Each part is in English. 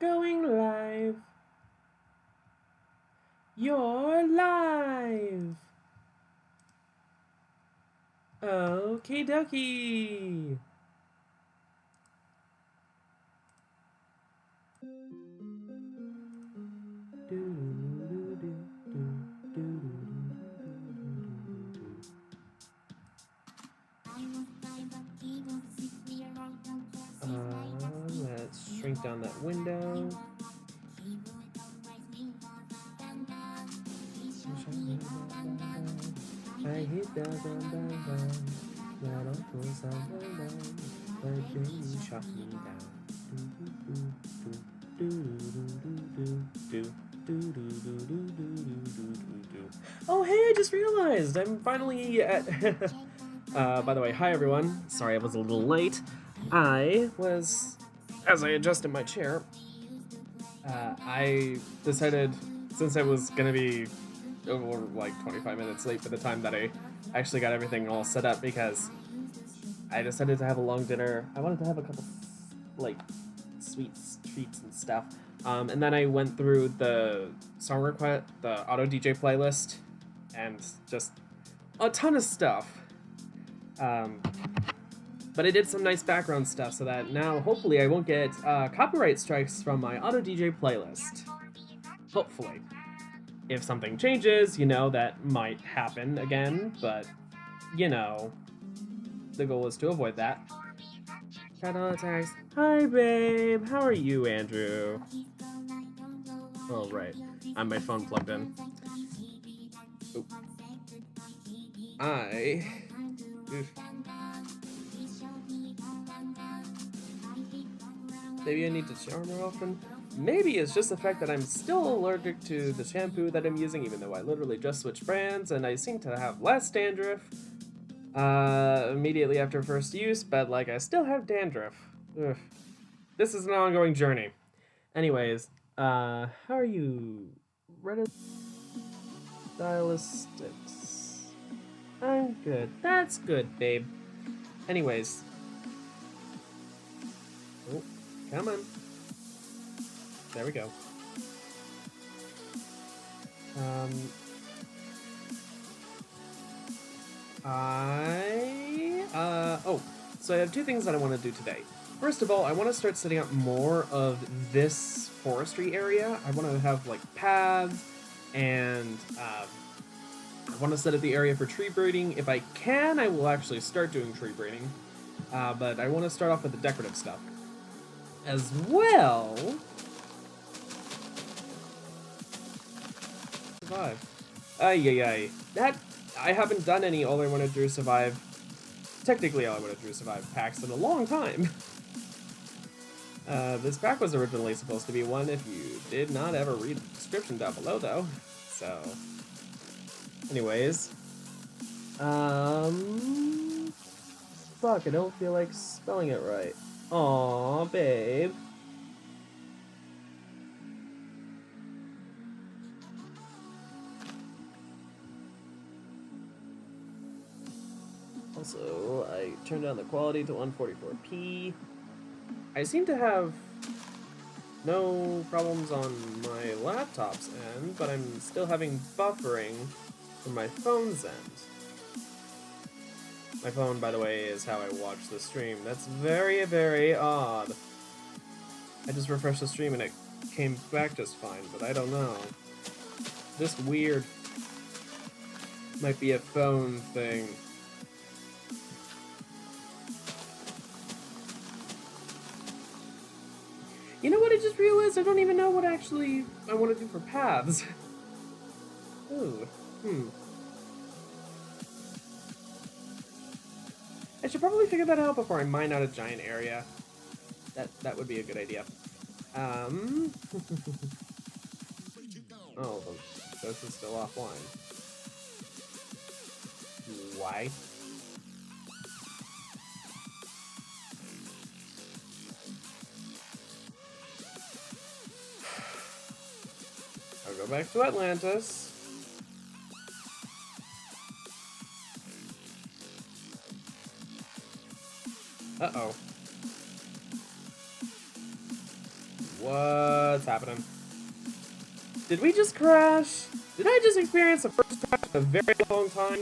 Going live. You're live. Okie dokie. Let's shrink down that window. I hit the bang, that awful sound bang, but then you shot me down. Oh hey, I just realized I'm finally at by the way, hi everyone. Sorry I was a little late. As I adjusted my chair, I decided, since I was gonna be over like 25 minutes late by the time that I actually got everything all set up, because I decided to have a long dinner. I wanted to have a couple like sweets, treats and stuff. And then I went through the song request, the auto DJ playlist, and just a ton of stuff. But I did some nice background stuff so that now hopefully I won't get copyright strikes from my auto DJ playlist. Hopefully. If something changes, that might happen again, but, the goal is to avoid that. Got all the tags. Hi, babe. How are you, Andrew? Oh, right. I have my phone plugged in. Oop. Maybe I need to shower more often. Maybe it's just the fact that I'm still allergic to the shampoo that I'm using, even though I literally just switched brands, and I seem to have less dandruff immediately after first use, but I still have dandruff. Ugh. This is an ongoing journey. Anyways, how are you? Reddit stylistics. I'm good. That's good, babe. Anyways. Oh, come on. There we go. So I have two things that I want to do today. First of all, I want to start setting up more of this forestry area. I want to have paths, and I want to set up the area for tree breeding. If I can, I will actually start doing tree breeding. But I want to start off with the decorative stuff as well. Survive. That, I haven't done any All I Want to Do is Survive. Technically, All I Want to Do is Survive packs in a long time. This pack was originally supposed to be one if you did not ever read the description down below, though. So, anyways. Fuck, I don't feel like spelling it right. Aw, babe. Also, I turned down the quality to 144p. I seem to have no problems on my laptop's end, but I'm still having buffering from my phone's end. My phone, by the way, is how I watch the stream. That's very, very odd. I just refreshed the stream and it came back just fine, but I don't know. Just weird. Might be a phone thing. You know what I just realized? I don't even know what actually I want to do for paths. Ooh. I should probably figure that out before I mine out a giant area. That would be a good idea. Oh, this is still offline. Why? I'll go back to Atlantis. Uh-oh. What's happening? Did we just crash? Did I just experience the first crash in a very long time?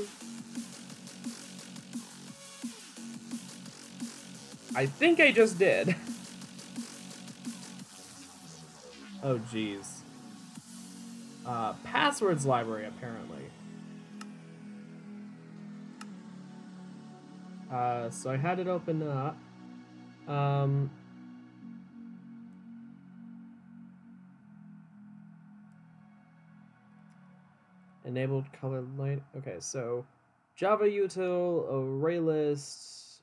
I think I just did. Oh, jeez. Passwords library, apparently. So I had it open up. Enabled color light. Okay, so Java util, array list,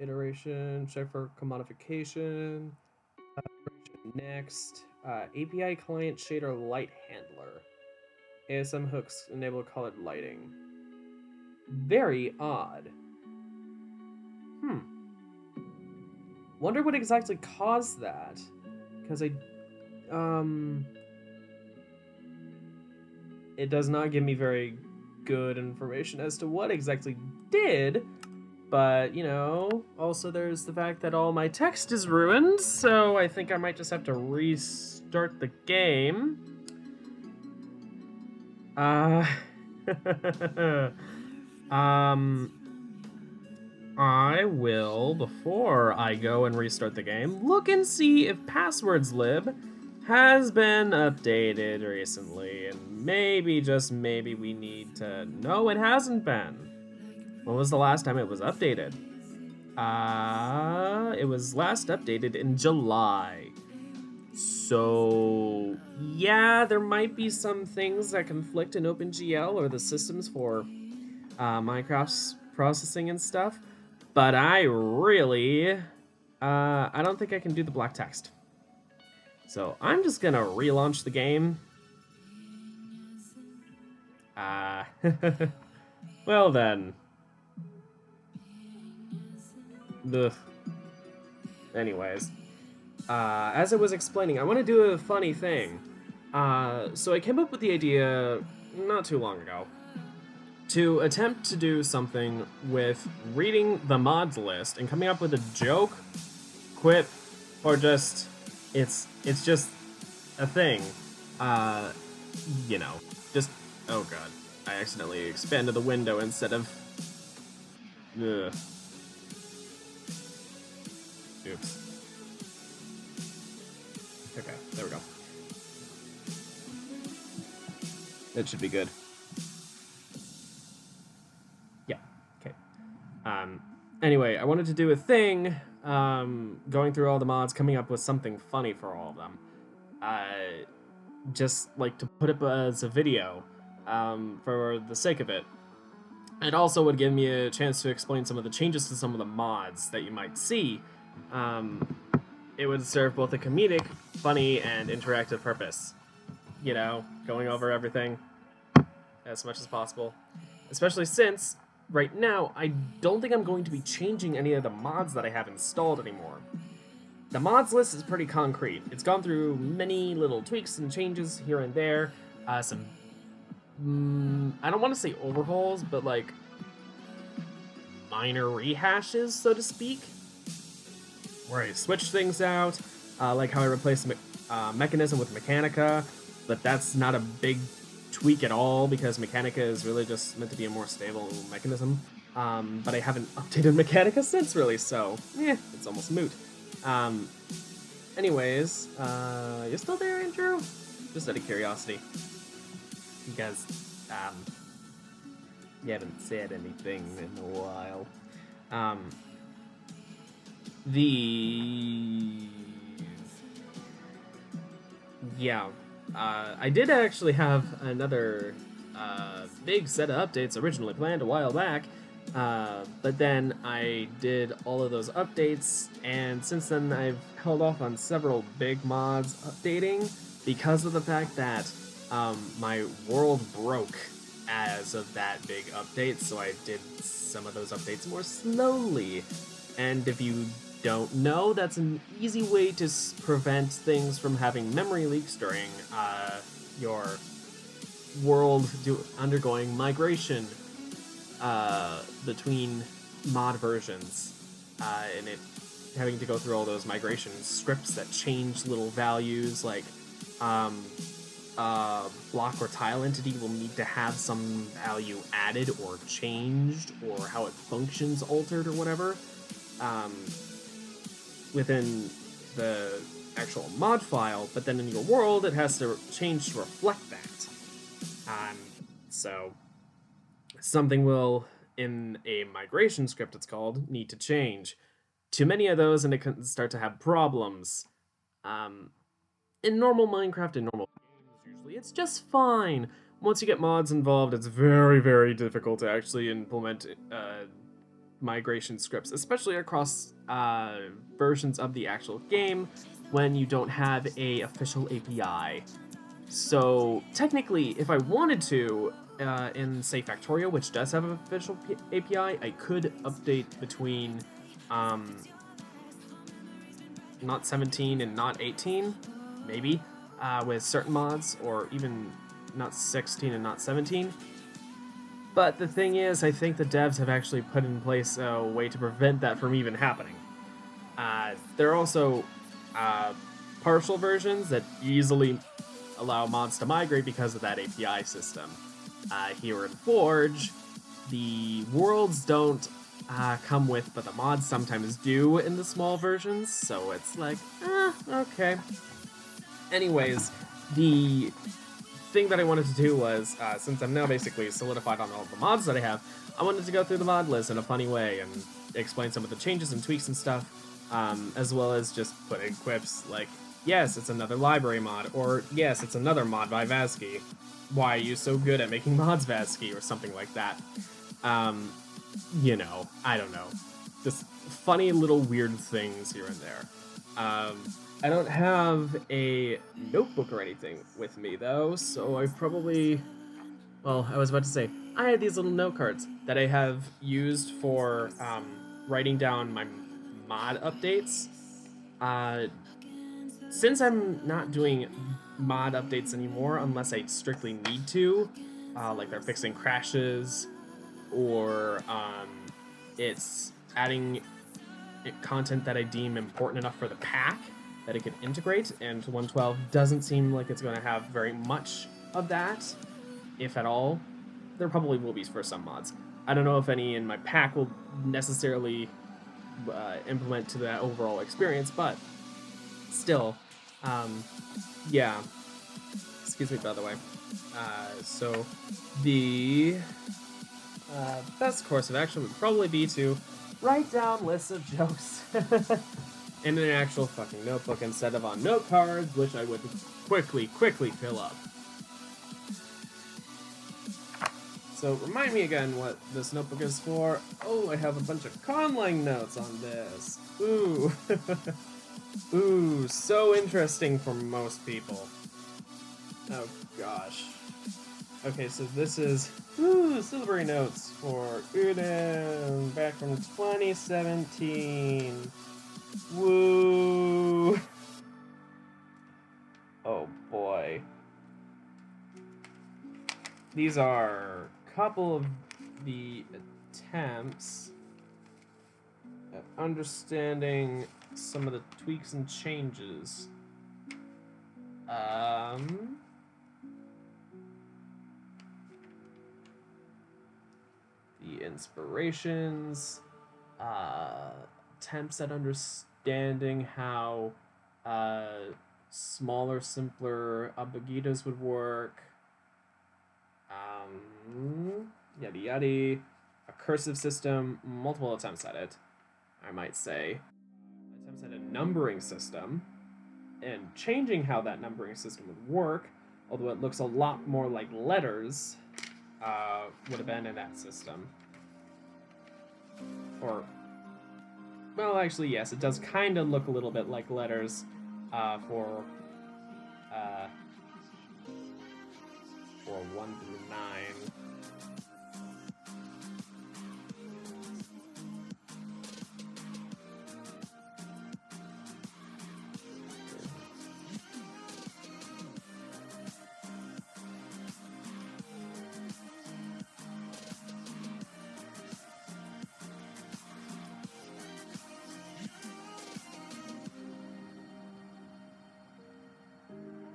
iteration, check for commodification, next, API client shader light handler, ASM hooks enable colored lighting. Very odd. Wonder what exactly caused that, because it does not give me very good information as to what exactly did, but, you know, also there's the fact that all my text is ruined, so I think I might just have to restart the game. I will, before I go and restart the game, look and see if passwords lib has been updated recently, and maybe, just maybe, we need to... No, it hasn't been. When was the last time it was updated? It was last updated in July. So, yeah, there might be some things that conflict in OpenGL or the systems for Minecraft's processing and stuff, but I really, I don't think I can do the black text. So I'm just gonna relaunch the game. Well then. Ugh. Anyways. As I was explaining, I want to do a funny thing. So I came up with the idea not too long ago to attempt to do something with reading the mods list and coming up with a joke, quip, or just it's just a thing. You know, just oh god, I accidentally expanded the window instead of. Ugh. Oops. Okay, there we go. That should be good. Yeah, okay. Anyway, I wanted to do a thing, going through all the mods, coming up with something funny for all of them. Just like to put it as a video, for the sake of it. It also would give me a chance to explain some of the changes to some of the mods that you might see. It would serve both a comedic, funny, and interactive purpose. You know, going over everything as much as possible. Especially since, right now, I don't think I'm going to be changing any of the mods that I have installed anymore. The mods list is pretty concrete. It's gone through many little tweaks and changes here and there. Some, I don't want to say overhauls, but like minor rehashes, so to speak. Where I switch things out, like how I replaced Mechanism with Mechanica, but that's not a big tweak at all because Mechanica is really just meant to be a more stable mechanism. But I haven't updated Mechanica since, really, so it's almost moot. Anyways, you still there, Andrew? Just out of curiosity, because you haven't said anything in a while. I did actually have another big set of updates originally planned a while back, but then I did all of those updates, and since then I've held off on several big mods updating because of the fact that my world broke as of that big update, so I did some of those updates more slowly. And if you don't know, that's an easy way to prevent things from having memory leaks during your world undergoing migration between mod versions, and it having to go through all those migration scripts that change little values, like block or tile entity will need to have some value added or changed, or how it functions altered or whatever, within the actual mod file, but then in your world it has to change to reflect that. So something will, in a migration script it's called, need to change. Too many of those and it can start to have problems. In normal Minecraft and normal games, usually it's just fine. Once you get mods involved, it's very, very difficult to actually implement migration scripts, especially across versions of the actual game when you don't have a official API. So technically, if I wanted to, in say Factorio, which does have an official API, I could update between not 17 and not 18, maybe, with certain mods, or even not 16 and not 17. But the thing is, I think the devs have actually put in place a way to prevent that from even happening. There are also partial versions that easily allow mods to migrate because of that API system. Here in Forge, the worlds don't come with, but the mods sometimes do in the small versions, so it's like, okay. Anyways, the thing that I wanted to do was, since I'm now basically solidified on all the mods that I have, I wanted to go through the mod list in a funny way and explain some of the changes and tweaks and stuff, as well as just put in quips like, yes, it's another library mod, or yes, it's another mod by Vasky. Why are you so good at making mods, Vasky, or something like that. You know, I don't know. Just funny little weird things here and there. I don't have a notebook or anything with me, though, so I probably... Well, I was about to say, I had these little note cards that I have used for writing down my mod updates. Since I'm not doing mod updates anymore unless I strictly need to, like they're fixing crashes, or it's adding content that I deem important enough for the pack that it can integrate, and 112 doesn't seem like it's going to have very much of that, if at all. There probably will be for some mods. I don't know if any in my pack will necessarily implement to that overall experience, but still, yeah. Excuse me, by the way. So the best course of action would probably be to write down lists of jokes in an actual fucking notebook instead of on note cards, which I would quickly fill up. So remind me again what this notebook is for. Oh, I have a bunch of conlang notes on this. Ooh. Ooh, so interesting for most people. Oh gosh. Okay, so this is silvery notes for Udem back from 2017. Woo! Oh boy. These are a couple of the attempts at understanding some of the tweaks and changes. The inspirations, attempts at understanding how smaller, simpler AIWDIS would work, yada yada, a cursive system, multiple attempts at it, I might say, attempts at a numbering system, and changing how that numbering system would work, although it looks a lot more like letters, would have been in that system. Or, well, actually, yes, it does kind of look a little bit like letters for 1 through 9.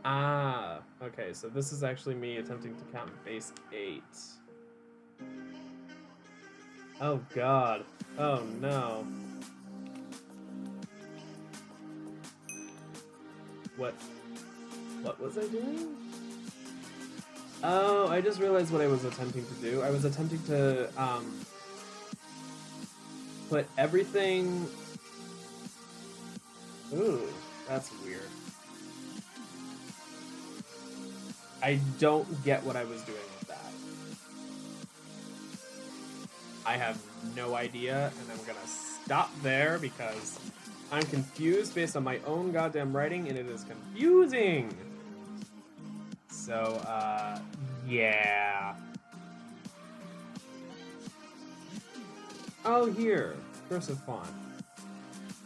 Ah, okay, so this is actually me attempting to count base 8. Oh god. Oh no. What was I doing? Oh, I just realized what I was attempting to do. I was attempting to put everything. Ooh, that's weird. I don't get what I was doing with that. I have no idea, and I'm gonna stop there because I'm confused based on my own goddamn writing, and it is confusing. So, yeah. Oh, here, cursive font.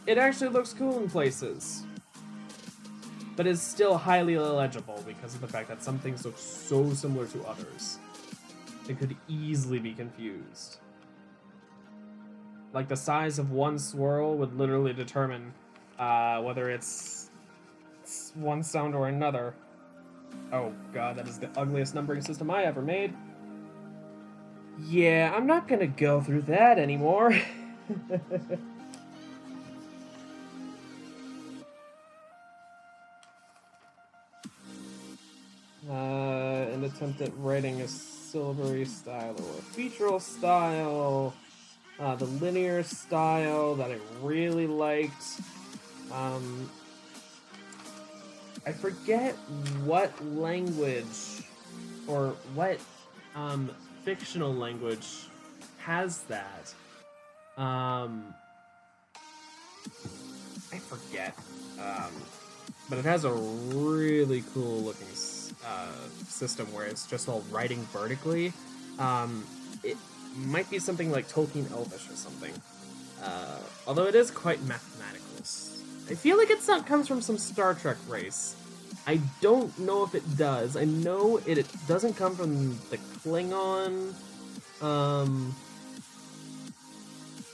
It actually looks cool in places, but is still highly illegible because of the fact that some things look so similar to others. It could easily be confused. Like the size of one swirl would literally determine whether it's one sound or another. Oh god, that is the ugliest numbering system I ever made. Yeah, I'm not gonna go through that anymore. An attempt at writing a silvery style or a featural style. The linear style that I really liked. I forget what language or what fictional language has that. I forget. But it has a really cool looking system where it's just all writing vertically. It might be something like Tolkien Elvish or something. Although it is quite mathematical. I feel like it comes from some Star Trek race. I don't know if it does. I know it doesn't come from the Klingon.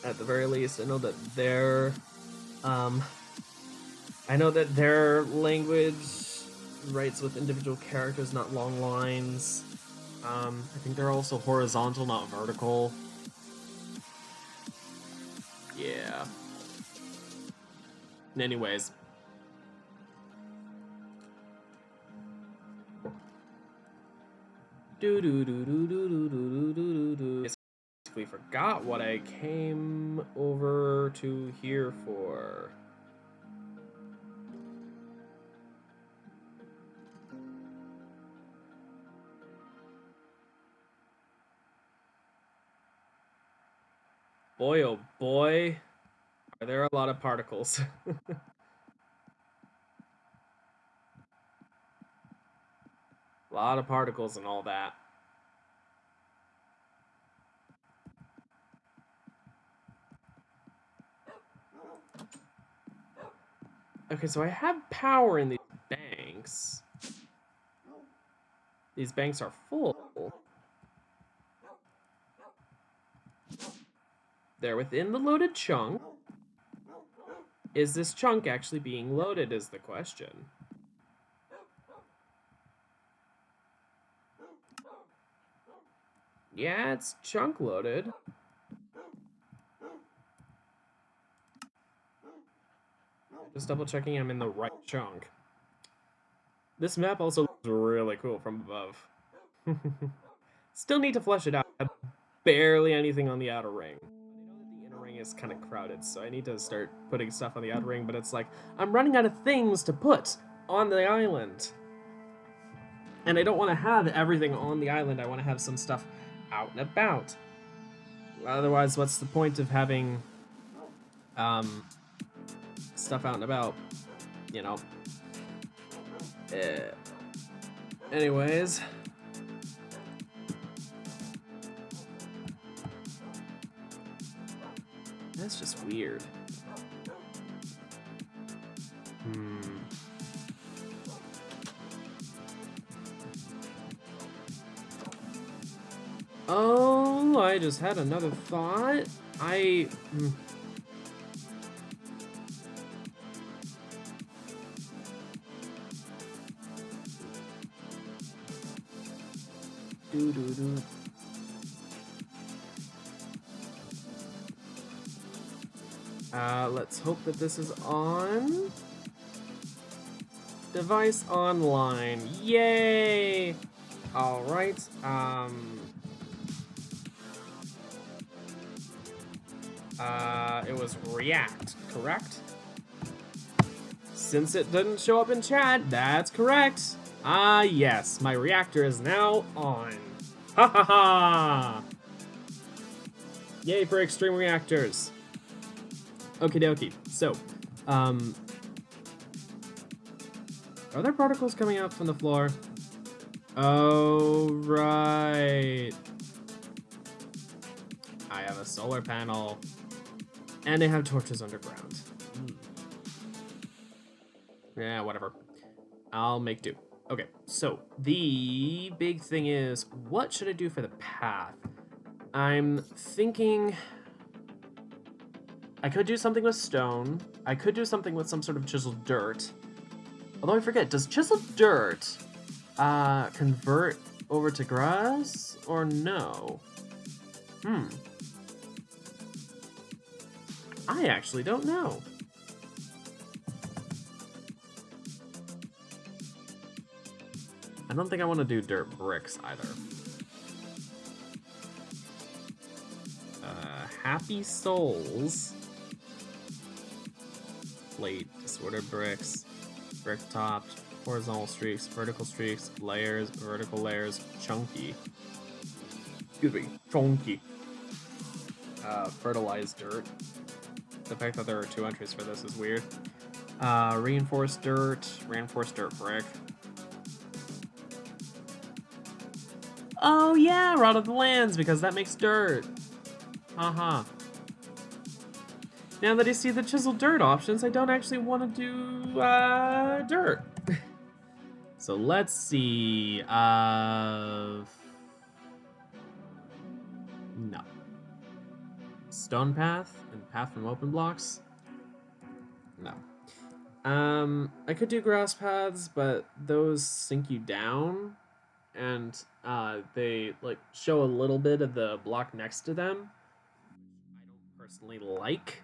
At the very least, I know that their language writes with individual characters, not long lines. I think they're also horizontal, not vertical. Yeah. Anyways. Basically forgot what I came over to here for. Boy, oh boy, are there a lot of particles. A lot of particles and all that. Okay, so I have power in these banks. These banks are full. They're within the loaded chunk. Is this chunk actually being loaded is the question. Yeah, it's chunk loaded. Just double checking I'm in the right chunk. This map also looks really cool from above. Still need to flesh it out. Barely anything on the outer ring. I know that the inner ring is kind of crowded, so I need to start putting stuff on the outer ring, but it's like, I'm running out of things to put on the island. And I don't want to have everything on the island, I want to have some stuff out and about. Otherwise, what's the point of having stuff out and about, you know? Anyways. That's just weird. Oh, I just had another thought. Let's hope that this is on. Device online. Yay! Alright, it was React, correct? Since it didn't show up in chat, that's correct. Ah, yes, my reactor is now on. Ha ha ha! Yay for extreme reactors. Okie dokie. So, are there particles coming out from the floor? Oh, right. I have a solar panel. And they have torches underground. Yeah, whatever. I'll make do. Okay, so the big thing is, what should I do for the path? I'm thinking I could do something with stone. I could do something with some sort of chiseled dirt. Although I forget, does chiseled dirt convert over to grass or no? I actually don't know. I don't think I want to do dirt bricks either. Happy souls. Plate, disordered bricks, brick topped, horizontal streaks, vertical streaks, layers, vertical layers, chunky. Excuse me, chunky. Fertilized dirt. The fact that there are 2 entries for this is weird. Reinforced dirt brick. Oh yeah, Rot of the Lands, because that makes dirt. Haha. Now that I see the chiseled dirt options, I don't actually want to do dirt. So let's see. No. Stone path and path from open blocks? No. I could do grass paths, but those sink you down, and they like show a little bit of the block next to them, which I don't personally like.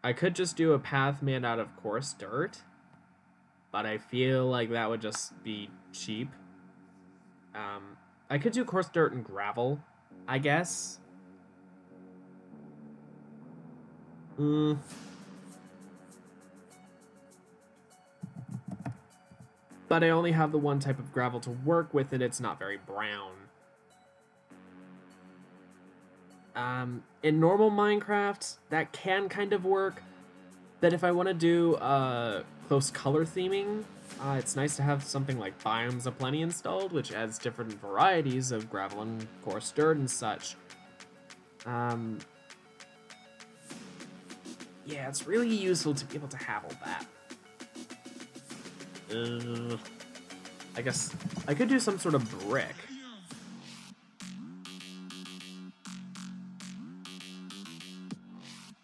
I could just do a path made out of coarse dirt, but I feel like that would just be cheap. I could do coarse dirt and gravel, I guess. But I only have the one type of gravel to work with, and it's not very brown. In normal Minecraft, that can kind of work, but if I want to do close color theming, it's nice to have something like Biomes Aplenty installed, which adds different varieties of gravel and coarse dirt and such. Yeah, it's really useful to be able to have all that. I guess I could do some sort of brick.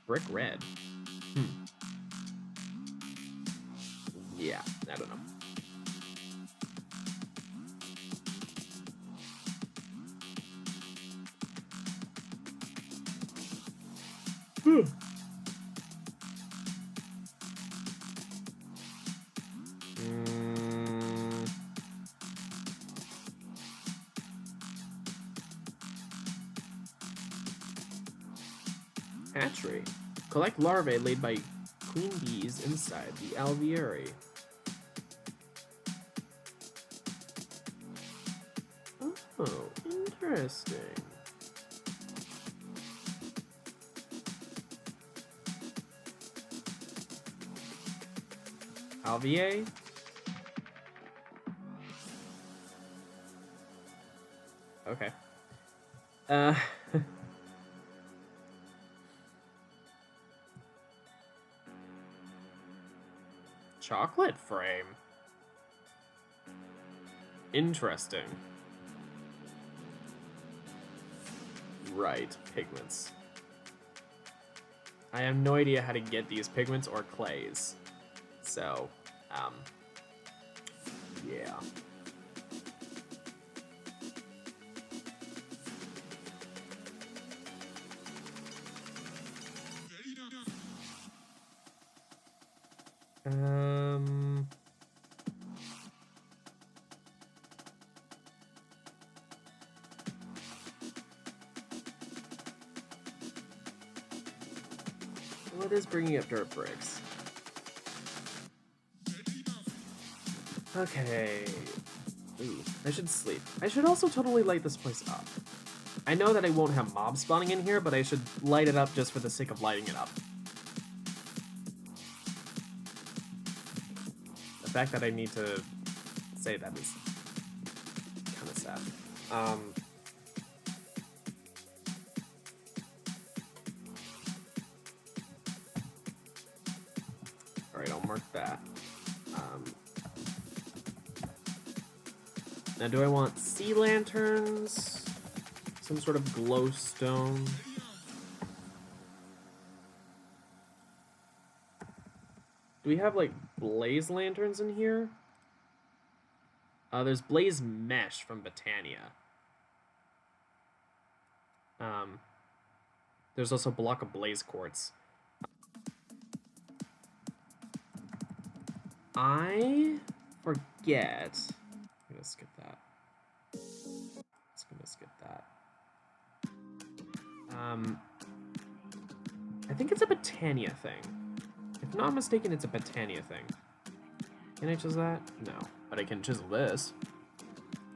Brick red. Yeah, I don't know. Hatchery. Collect larvae laid by queen bees inside the alveoli. Oh, interesting. Alveoli? Okay. Chocolate frame. Interesting. Right, pigments. I have no idea how to get these pigments or clays. So, yeah. Well, it is bringing up dirt bricks. Okay. Ooh, I should sleep. I should also totally light this place up. I know that I won't have mobs spawning in here, but I should light it up just for the sake of lighting it up. The fact that I need to say that is kind of sad. Alright, I'll mark that. Now, do I want sea lanterns? Some sort of glowstone? Do we have, like, blaze lanterns in here? There's blaze mesh from Botania. There's also a block of blaze quartz. I forget. I'm gonna skip that. Just gonna skip that. I think it's a Botania thing. If not mistaken, it's a Botania thing. Can I chisel that? No, but I can chisel this.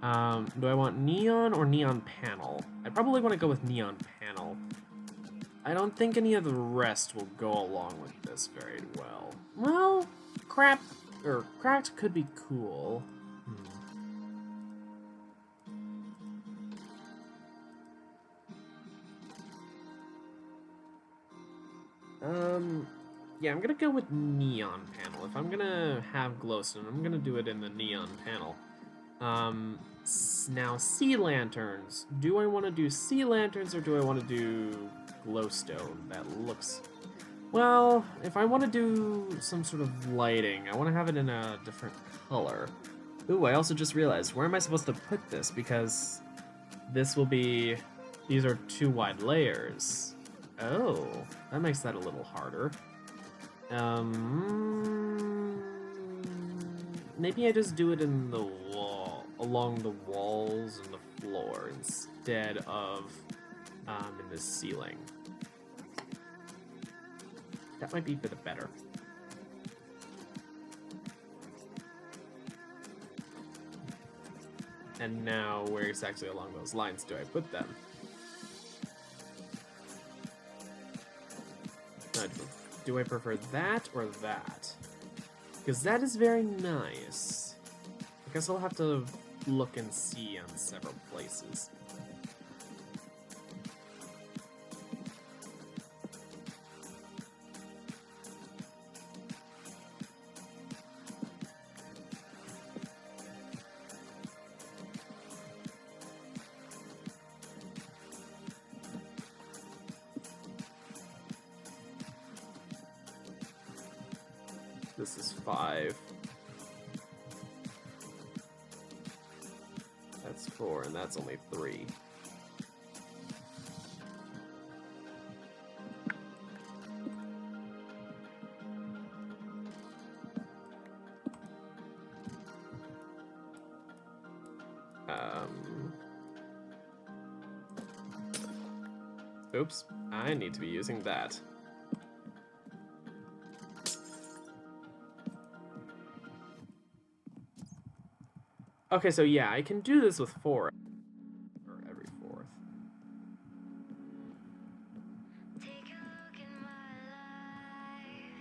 Do I want neon or neon panel? I probably want to go with neon panel. I don't think any of the rest will go along with this very well. Well, cracked could be cool. Yeah, I'm gonna go with neon panel. If I'm gonna have glowstone, I'm gonna do it in the neon panel. Now sea lanterns. Do I want to do sea lanterns or do I want to do glowstone? That looks... Well, if I want to do some sort of lighting, I want to have it in a different color. Ooh, I also just realized, where am I supposed to put this? Because this will be... These are 2 wide layers. Oh, that makes that a little harder. Maybe I just do it in the wall, along the walls and the floor instead of in the ceiling. That might be for the better. And now, where exactly along those lines do I put them? Do I prefer that or that? Because that is very nice. I guess I'll have to look and see on several places. This is 5. That's 4, and that's only 3. Oops, I need to be using that. Okay, so yeah, I can do this with 4. Or every 4th.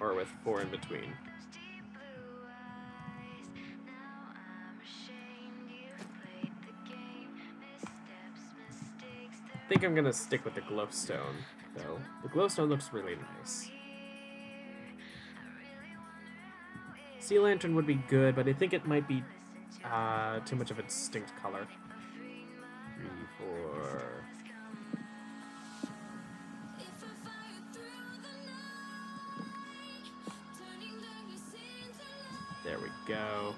Or with 4 in between. I think I'm gonna stick with the glowstone, though. The glowstone looks really nice. Sea lantern would be good, but I think it might be too much of a distinct color. 3, 4. There we go.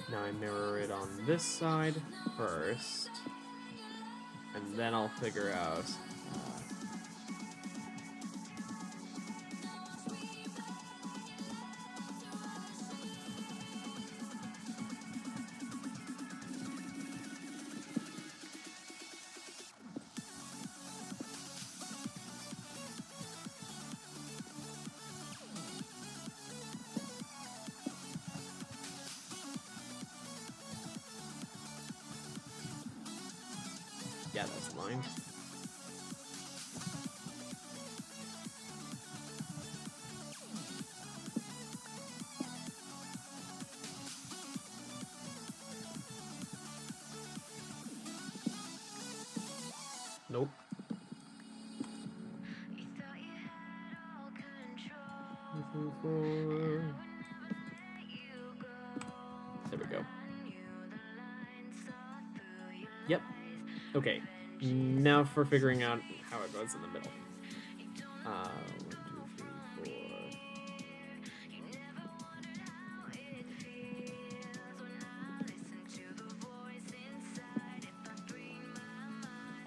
Now I mirror it on this side first, and then I'll figure out that's aligned. Nope. There we go. Yep. Okay. Now for figuring out how it goes in the middle. 1, 2, 3, 4.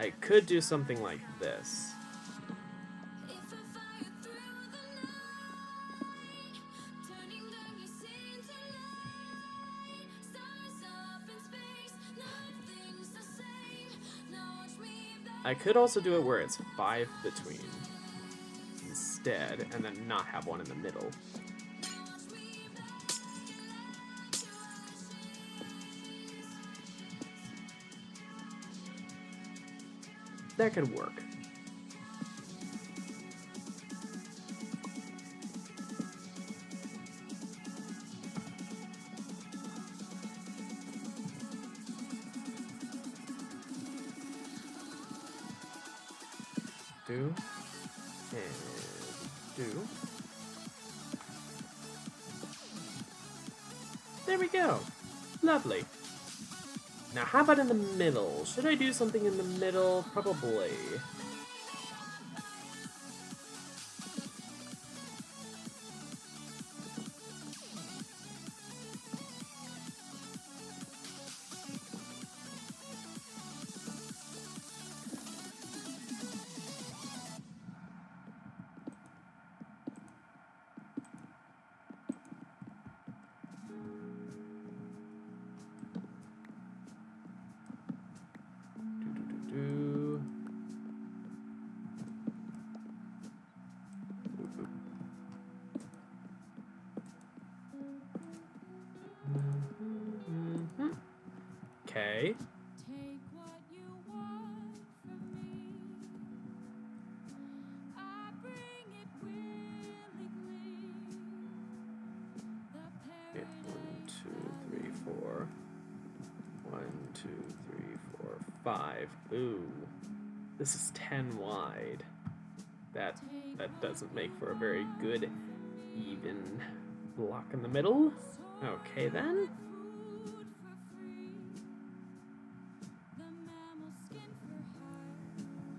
I could do something like this. I could also do it where it's 5 between instead, and then not have one in the middle. That could work. Do and do. There we go. Lovely. Now, how about in the middle? Should I do something in the middle? Probably. Okay. Okay, 1, 2, 3, 4. 1, 2, 3, 4, 5. Ooh, this is 10 wide. That doesn't make for a very good even block in the middle. Okay then.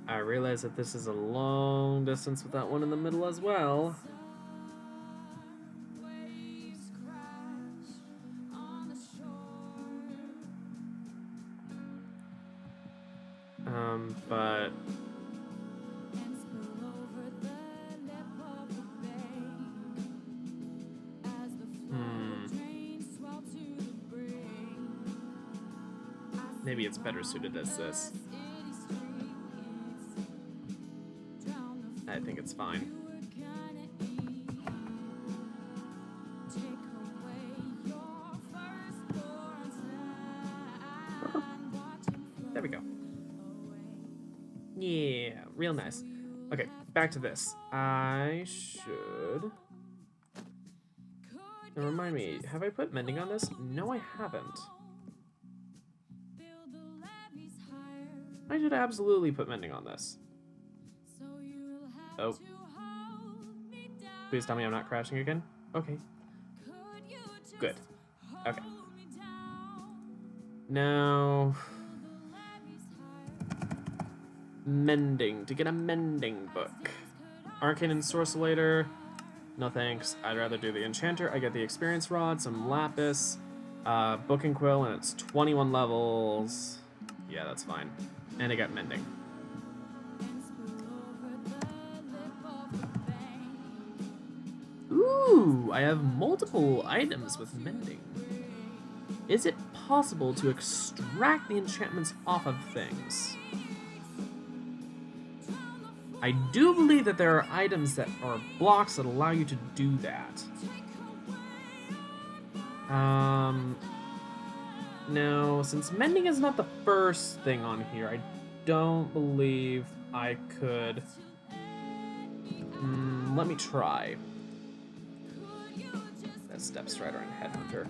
I realize that this is a long distance with that one in the middle as well. But maybe it's better suited as this. I think it's fine. There we go. Yeah, real nice. Okay, back to this. I should... Now remind me, have I put mending on this? No, I haven't. I should absolutely put mending on this. Oh. Please tell me I'm not crashing again. Okay. Good. Okay. Now... Mending. To get a mending book. Arcane and Sorcellator. No thanks. I'd rather do the Enchanter. I get the Experience Rod, some Lapis, Book and Quill, and it's 21 levels. Yeah, that's fine. And I got Mending. Ooh, I have multiple items with Mending. Is it possible to extract the enchantments off of things? I do believe that there are items that are blocks that allow you to do that. Now, since mending is not the first thing on here, I don't believe I could... let me try. That's Step Strider and Headhunter.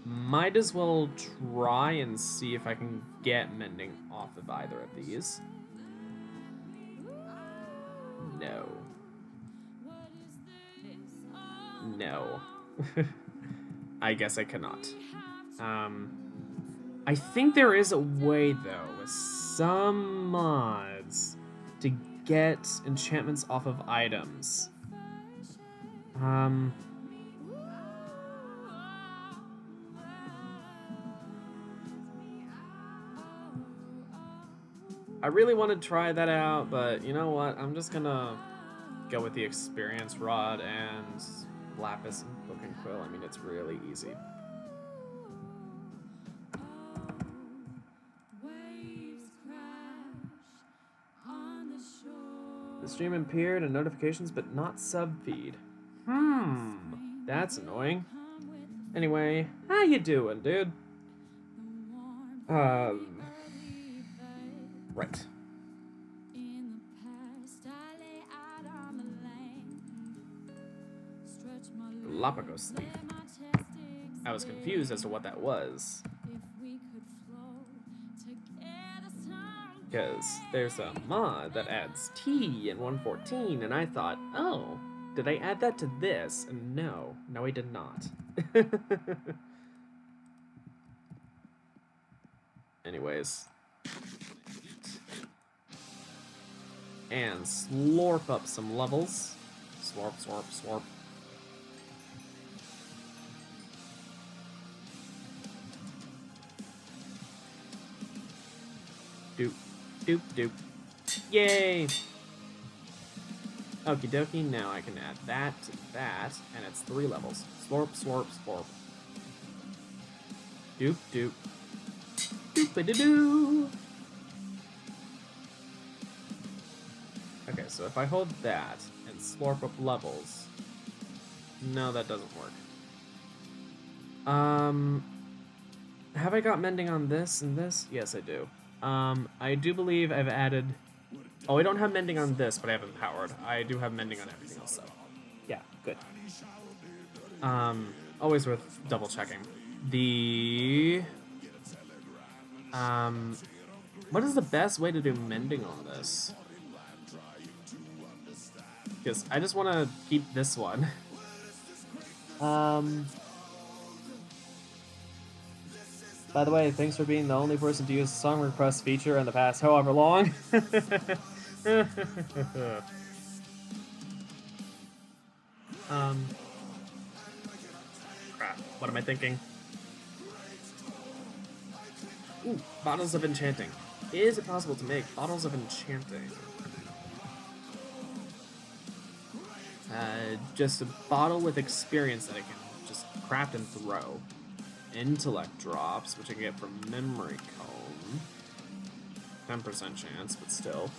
Might as well try and see if I can get Mending off of either of these. No. No. I guess I cannot. I think there is a way, though, with some mods to get enchantments off of items. I really want to try that out, but you know what? I'm just gonna go with the Experience Rod and Lapis and Book and Quill. I mean, it's really easy. The stream appeared in notifications, but not sub-feed. That's annoying. Anyway, how you doing, dude? Right. Galapagos leaf. I was confused as to what that was. Because there's a mod that adds T in 1.14, and I thought, oh, did I add that to this? And no, I did not. Anyways. And slurp up some levels. Slurp, slurp, slurp. Doop, doop, doop. Yay! Okie dokie, now I can add that to that, and it's 3 levels. Slurp, slurp, slurp. Doop, doop. Doop-a-doo-doo! Okay, so if I hold that and slurp up levels... No, that doesn't work. Have I got Mending on this and this? Yes, I do. I do believe I've added... Oh, I don't have Mending on this, but I have Empowered. I do have Mending on everything else, so... Yeah, good. Always worth double-checking. The... What is the best way to do Mending on this? Because I just want to keep this one. By the way, thanks for being the only person to use the song request feature in the past however long. Crap, what am I thinking? Ooh, Bottles of Enchanting. Is it possible to make Bottles of Enchanting? Just a bottle with experience that I can just craft and throw. Intellect drops, which I can get from Memory Comb. 10% chance, but still.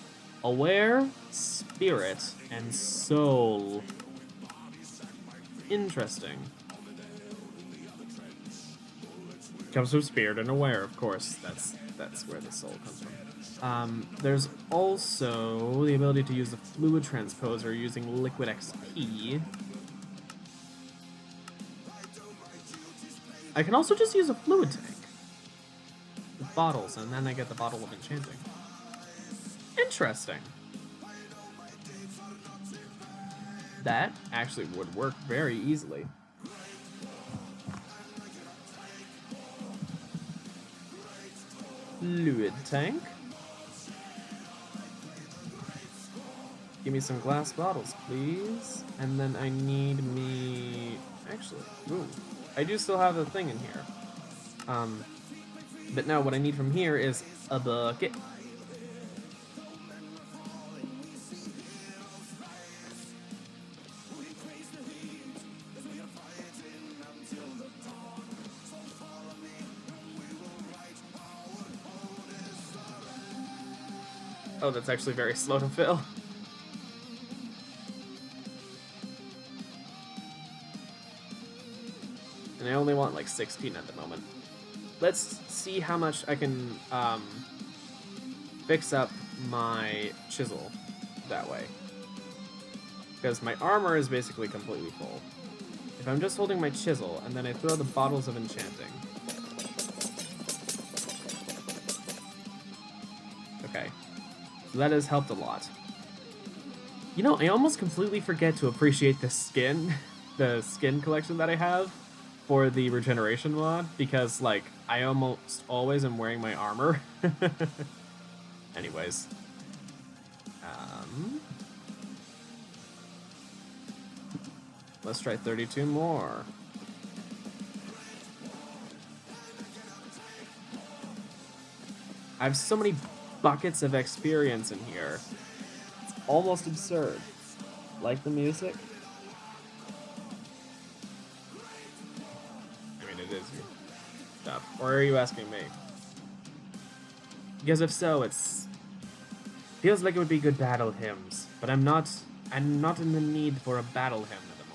Aware, Spirit, and Soul. Interesting. Comes from Spirit and Aware, of course. That's where the soul comes from. There's also the ability to use the Fluid Transposer using Liquid XP. I can also just use a Fluid Tank with bottles, and then I get the Bottle of Enchanting. Interesting. That actually would work very easily. Fluid Tank. Give me some glass bottles, please. And then I need me... Actually, ooh, I do still have the thing in here. But now what I need from here is a bucket. Oh, that's actually very slow to fill. And I only want like 16 at the moment. let's see how much I can fix up my chisel that way. Because my armor is basically completely full. If I'm just holding my chisel, and then I throw the bottles of enchanting. Okay. So that has helped a lot. You know, I almost completely forget to appreciate the skin collection that I have for the regeneration mod, because, like, I almost always am wearing my armor. Anyways. Let's try 32 more. I have so many buckets of experience in here. It's almost absurd. Like the music? I mean, it is your stuff. Or are you asking me? Because if so, it's... feels like it would be good battle hymns, but I'm not in the need for a battle hymn at the moment.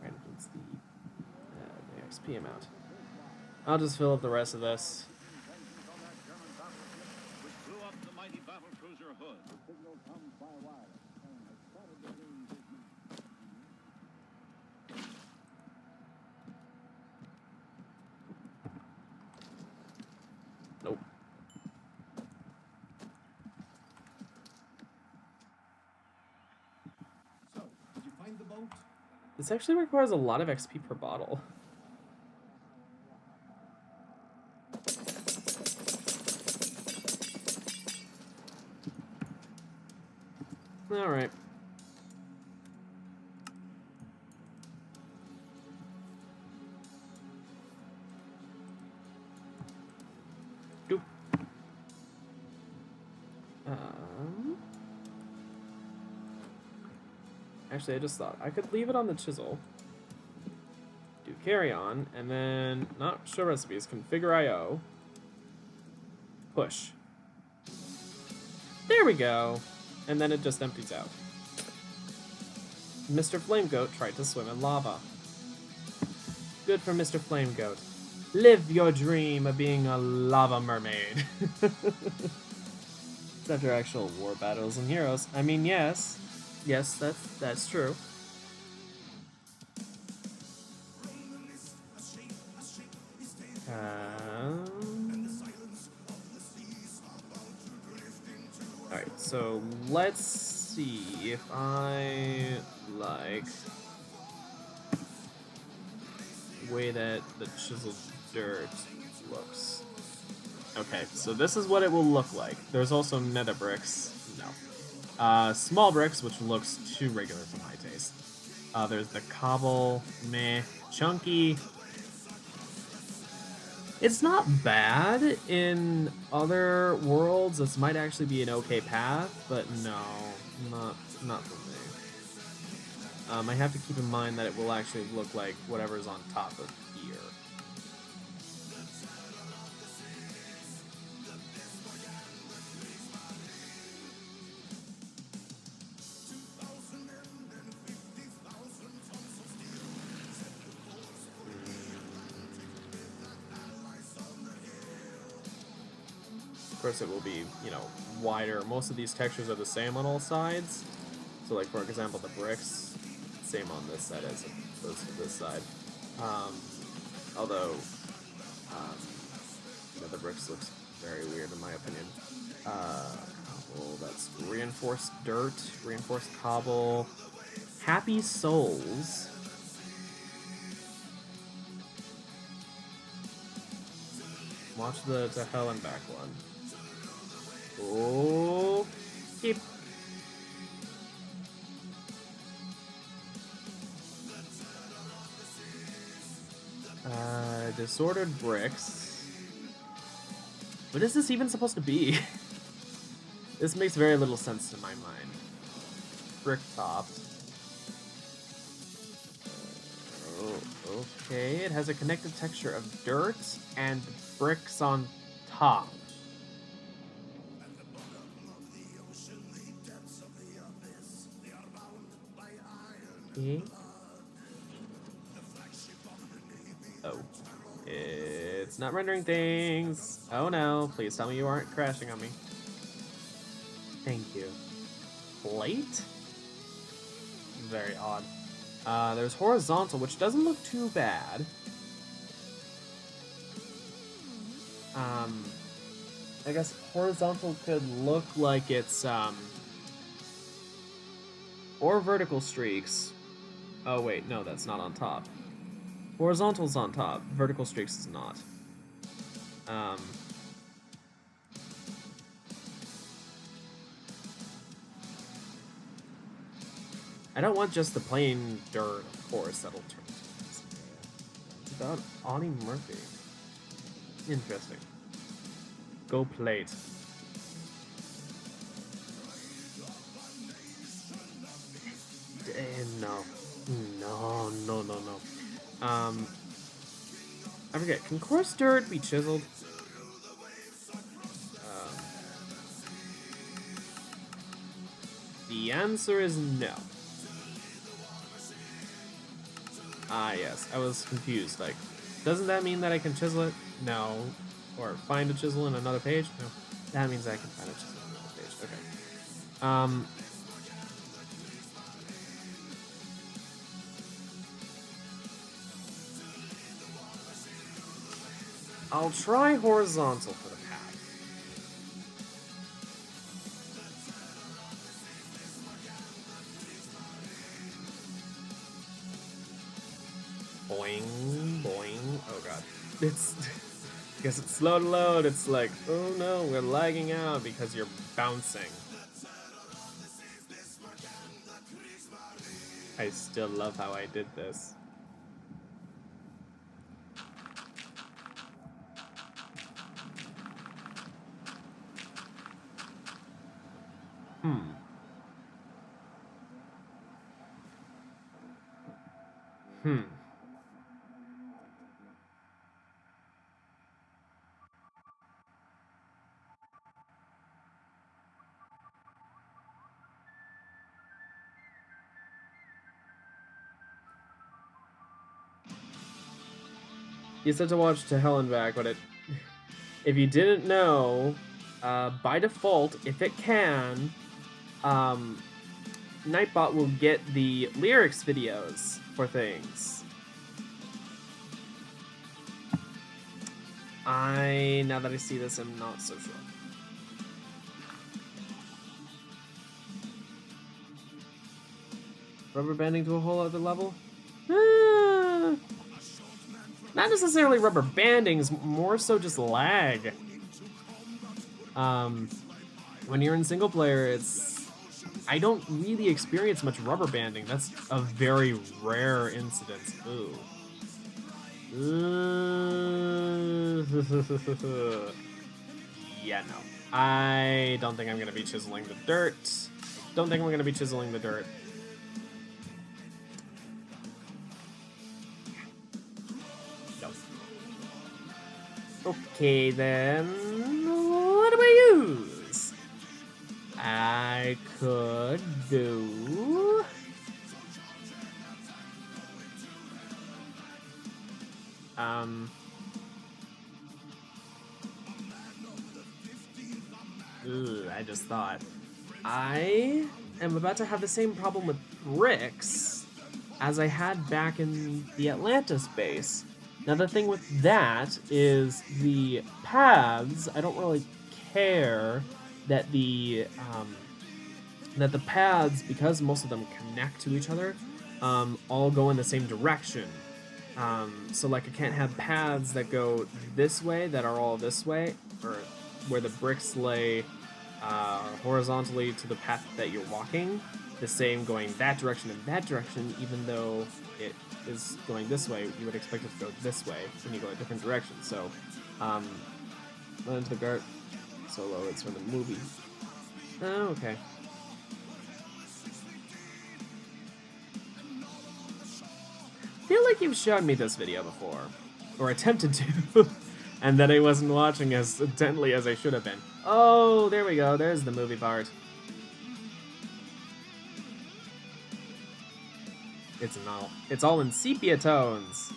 Right against the XP amount. I'll just fill up the rest of this. Nope. So, did you find the boat? This actually requires a lot of XP per bottle. Alright. Doop. Actually, I just thought I could leave it on the chisel. Do carry on, and then not show recipes, configure IO. Push. There we go. And then it just empties out. Mr. Flamegoat tried to swim in lava. Good for Mr. Flamegoat. Live your dream of being a lava mermaid. Except for actual war battles and heroes. I mean, yes. Yes, that's true. Alright, so let's see if I like the way that the chiseled dirt looks. Okay, so this is what it will look like. There's also nether bricks. No. Small bricks, which looks too regular for my taste. There's the cobble, meh, chunky. It's not bad in other worlds. This might actually be an okay path, but no, not for me. I have to keep in mind that it will actually look like whatever's on top of here. Of course, it will be, you know, wider. Most of these textures are the same on all sides. So, like, for example, the bricks, same on this side as opposed to this side. Although, you know, the bricks looks very weird in my opinion. Cobble, that's reinforced dirt, reinforced cobble, happy souls. Watch the to hell and back one. Oh, keep. Disordered bricks. What is this even supposed to be? This makes very little sense in my mind. Brick topped. Oh. okay. It has a connected texture of dirt and bricks on top. Okay. Oh. It's not rendering things. Oh no, please tell me you aren't crashing on me. Thank you. Plate? Very odd. There's horizontal, which doesn't look too bad. I guess horizontal could look like it's, or vertical streaks. Oh wait, no, that's not on top. Horizontal's on top, vertical streaks is not. I don't want just the plain dirt, of course, that'll turn into this. It's about Audie Murphy. Interesting. Go plate. No. No. I forget, can coarse dirt be chiseled? The answer is no. Ah, yes, I was confused. Like, doesn't that mean that I can chisel it? No. Or find a chisel in another page? No. That means I can find a chisel in another page. Okay. I'll try horizontal for the path. Boing, boing. Oh god. It's... because it's slow to load, it's like, oh no, we're lagging out because you're bouncing. I still love how I did this. You said to watch To Hell and Back, but if you didn't know, by default, if it can, Nightbot will get the lyrics videos for things. Now that I see this, I'm not so sure. Rubber banding to a whole other level? Not necessarily rubber bandings, more so just lag. When you're in single player, I don't really experience much rubber banding. That's a very rare incident. Ooh. Yeah, no. I don't think I'm gonna be chiseling the dirt. Don't think I'm gonna be chiseling the dirt. Okay, then, what do I use? I could do... I just thought. I am about to have the same problem with bricks as I had back in the Atlantis base. Now the thing with that is the paths, I don't really care that the paths, because most of them connect to each other, all go in the same direction. So like I can't have paths that go this way that are all this way, or where the bricks lay horizontally to the path that you're walking, the same going that direction and that direction, even though it is going this way, you would expect it to go this way when you go a different direction. So, Run into the Gart solo, it's from the movie. Oh, okay. I feel like like you've shown me this video before, or attempted to, and that I wasn't watching as intently as I should have been. Oh, there we go. There's the movie part. It's all in sepia tones.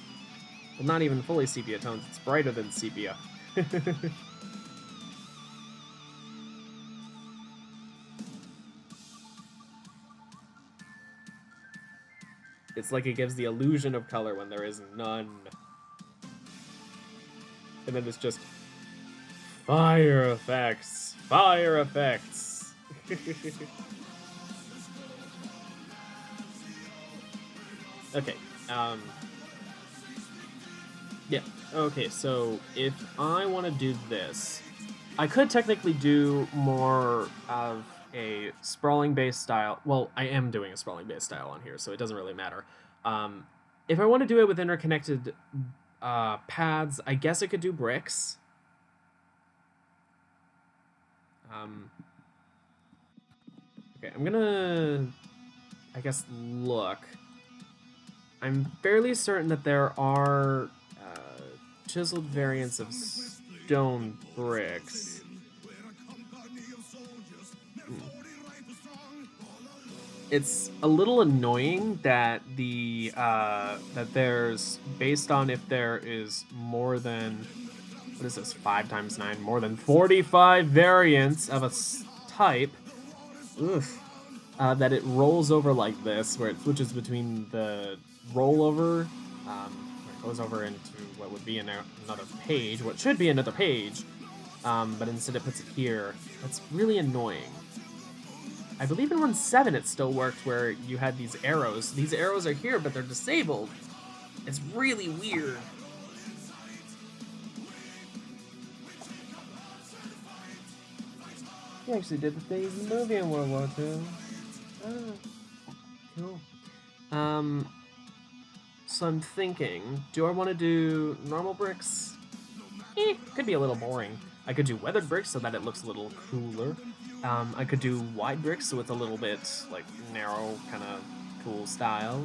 Well, not even fully sepia tones. It's brighter than sepia. It's like it gives the illusion of color when there is none. And then it's just fire effects. Fire effects. Okay, yeah, okay, so if I want to do this, I could technically do more of a sprawling base style. Well, I am doing a sprawling base style on here, so it doesn't really matter. If I want to do it with interconnected paths, I guess I could do bricks. Okay, I'm gonna, I guess, look. I'm fairly certain that there are chiseled variants of stone bricks. It's a little annoying that that there's, based on if there is more than, what is this, 5 times 9, more than 45 variants of a type. Oof. That it rolls over like this, where it switches between the rollover, where it goes over into what would be another page, what should be another page, but instead it puts it here. That's really annoying. I believe in 1.7 it still worked where you had these arrows. These arrows are here, but they're disabled. It's really weird. He actually did the things in the movie in World War II. Oh, cool. So I'm thinking, do I want to do normal bricks? Could be a little boring. I could do weathered bricks so that it looks a little cooler. I could do wide bricks so it's a little bit, like, narrow, kind of cool style.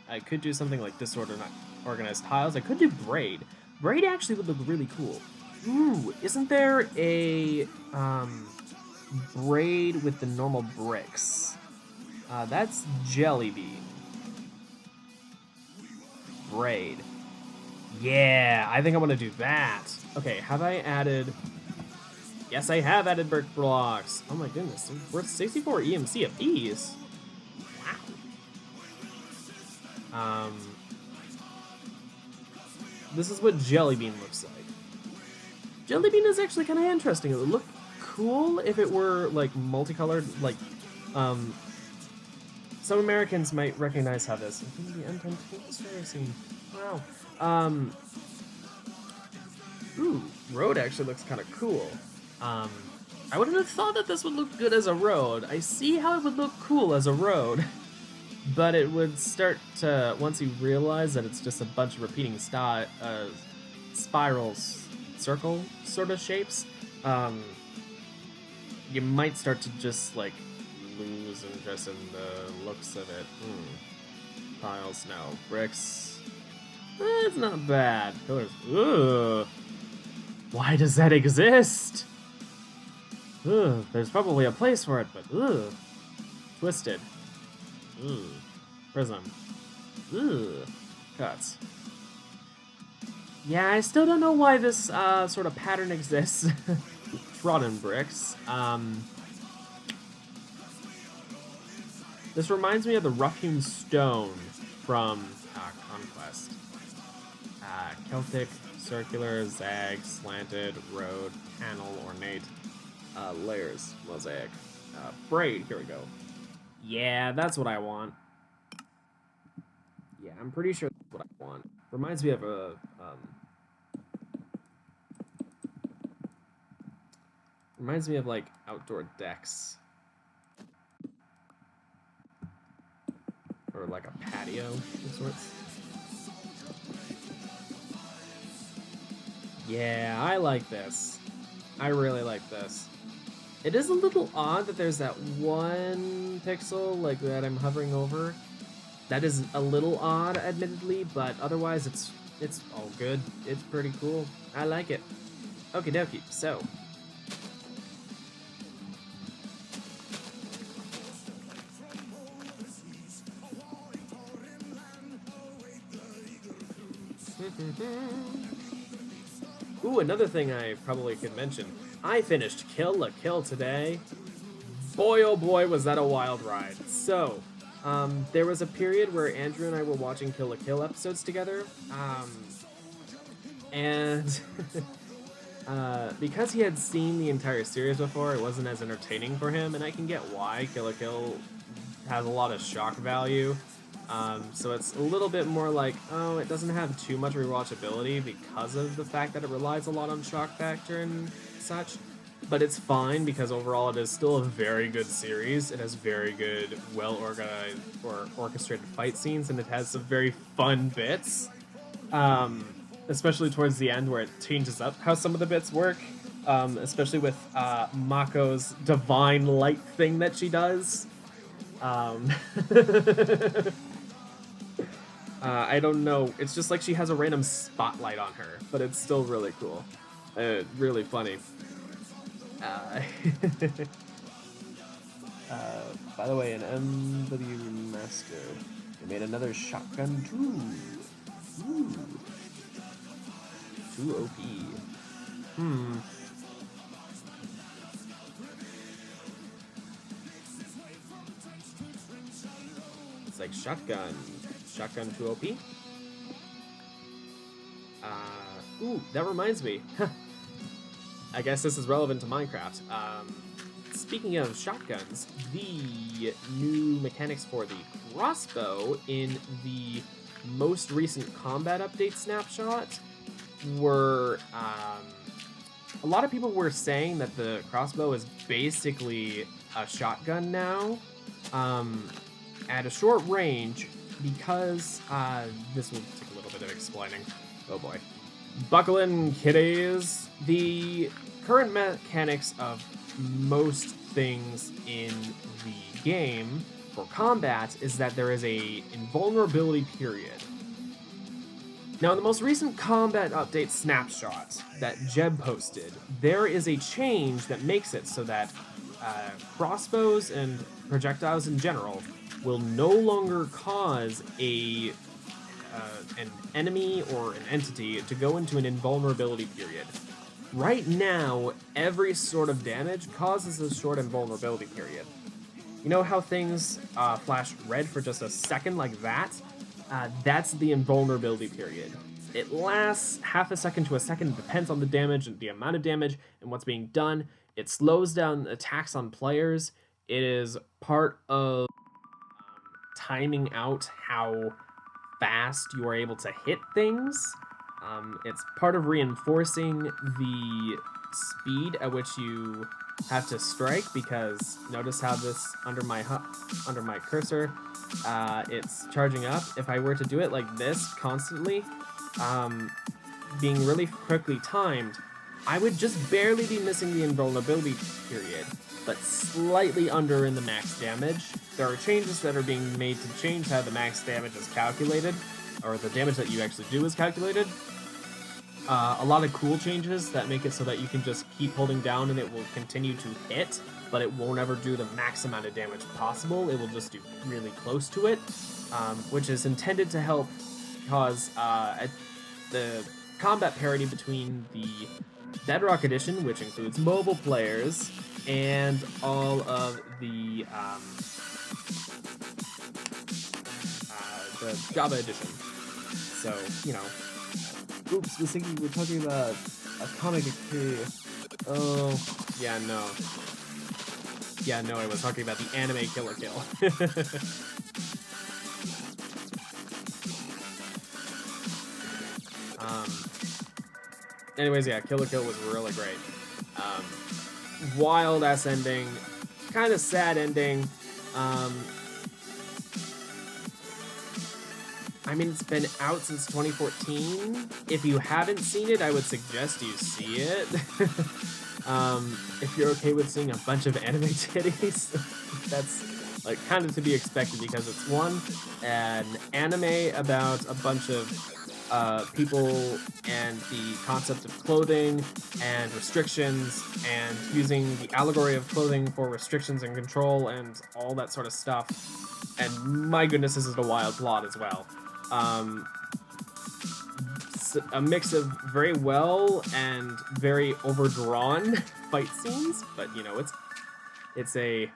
I could do something like disorganized tiles. I could do braid. Braid actually would look really cool. Ooh, isn't there a, braid with the normal bricks? That's jelly bean. Braid. Yeah, I think I want to do that. Okay, have I added... Yes, I have added brick blocks. Oh my goodness, we're worth 64 EMC apiece. Wow. This is what jelly bean looks like. Jelly bean is actually kind of interesting. It would look cool if it were like multicolored, like, some Americans might recognize how this. Wow. Ooh, road actually looks kind of cool. I wouldn't have thought that this would look good as a road. I see how it would look cool as a road, but it would start to, once you realize that it's just a bunch of repeating spirals, circle sort of shapes, you might start to just, like, lose interest in the looks of it. Tiles, no. Bricks, it's not bad. Pillars, ugh. Why does that exist? Ugh, there's probably a place for it, but ugh. Twisted. Ugh. Prism. Ugh. Cuts. Yeah, I still don't know why this sort of pattern exists. Trodden bricks. This reminds me of the rough-hewn stone from Conquest. Celtic, circular, zag, slanted, road, panel, ornate, layers, mosaic, braid, here we go. Yeah, that's what I want. Yeah, I'm pretty sure that's what I want. Reminds me of a, reminds me of, like, outdoor decks. Or, like, a patio of sorts. Yeah, I like this. I really like this. It is a little odd that there's that one pixel, like, that I'm hovering over. That is a little odd, admittedly, but otherwise it's all good. It's pretty cool. I like it. Okie dokie, so. Ooh, another thing I probably could mention. I finished Kill la Kill today. Boy, oh boy, was that a wild ride. So, there was a period where Andrew and I were watching Kill la Kill episodes together, and because he had seen the entire series before, it wasn't as entertaining for him, and I can get why. Kill la Kill has a lot of shock value, so it's a little bit more like, oh, it doesn't have too much rewatchability because of the fact that it relies a lot on shock factor and such. But it's fine because overall it is still a very good series. It has very good, well-organized or orchestrated fight scenes, and it has some very fun bits. Especially towards the end where it changes up how some of the bits work. Especially with Mako's divine light thing that she does. I don't know. It's just like she has a random spotlight on her, but it's still really cool. Really funny. By the way, an MW Master. They made another shotgun too. Ooh. Too OP. It's like shotgun. Shotgun too OP. Ooh, that reminds me. I guess this is relevant to Minecraft. Speaking of shotguns, the new mechanics for the crossbow in the most recent combat update snapshot were, a lot of people were saying that the crossbow is basically a shotgun now, at a short range, because, this will take a little bit of explaining. Oh boy. Buckle in, kiddies. The current mechanics of most things in the game for combat is that there is a invulnerability period. Now, in the most recent combat update snapshot that Jeb posted, there is a change that makes it so that crossbows and projectiles in general will no longer cause an enemy or an entity to go into an invulnerability period. Right now, every sort of damage causes a short invulnerability period. You know how things flash red for just a second like that? That's the invulnerability period. It lasts half a second to a second, it depends on the damage and the amount of damage and what's being done. It slows down attacks on players. It is part of timing out how fast you are able to hit things. It's part of reinforcing the speed at which you have to strike, because notice how this under my cursor, it's charging up. If I were to do it like this constantly, being really quickly timed, I would just barely be missing the invulnerability period, but slightly under in the max damage. There are changes that are being made to change how the max damage is calculated, or the damage that you actually do is calculated. A lot of cool changes that make it so that you can just keep holding down and it will continue to hit, but it won't ever do the max amount of damage possible. It will just do really close to it, which is intended to help cause the combat parity between the Bedrock Edition, which includes mobile players, and all of the Java Edition. So, you know. Oops, was thinking we're talking about a comic here. Oh, yeah, no. Yeah, no, I was talking about the anime Kill la Kill. Anyways, yeah, Kill la Kill was really great. Wild ass ending, kind of sad ending. I mean, it's been out since 2014. If you haven't seen it, I would suggest you see it. If you're okay with seeing a bunch of anime titties, like kind of to be expected because it's one, an anime about a bunch of people and the concept of clothing and restrictions and using the allegory of clothing for restrictions and control and all that sort of stuff. And my goodness, this is a wild plot as well. A mix of very well and very overdrawn fight scenes, but you know, it's an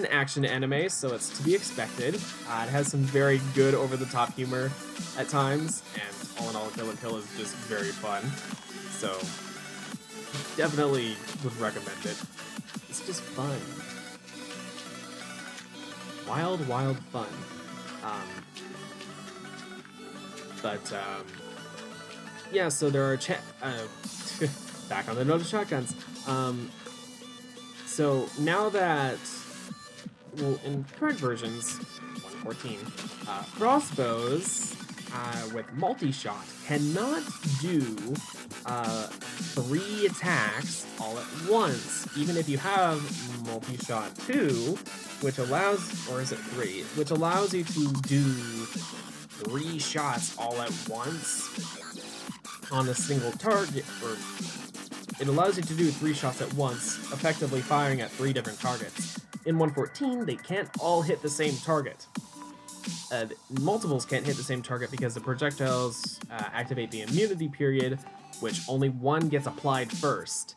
action anime, so it's to be expected. It has some very good over-the-top humor at times, and all in all, Kill and Kill is just very fun. So, definitely would recommend it. It's just fun. Wild, wild fun. Yeah, so there are back on the note of shotguns. So now that, well, in current versions, 1.14, crossbows with multi-shot cannot do 3 attacks all at once, even if you have multi-shot 2, which allows, or is it 3, which allows you to do 3 shots all at once on a single target, or it allows you to do 3 shots at once, effectively firing at 3 different targets. In 1.14, they can't all hit the same target. Multiples can't hit the same target because the projectiles activate the immunity period, which only one gets applied first.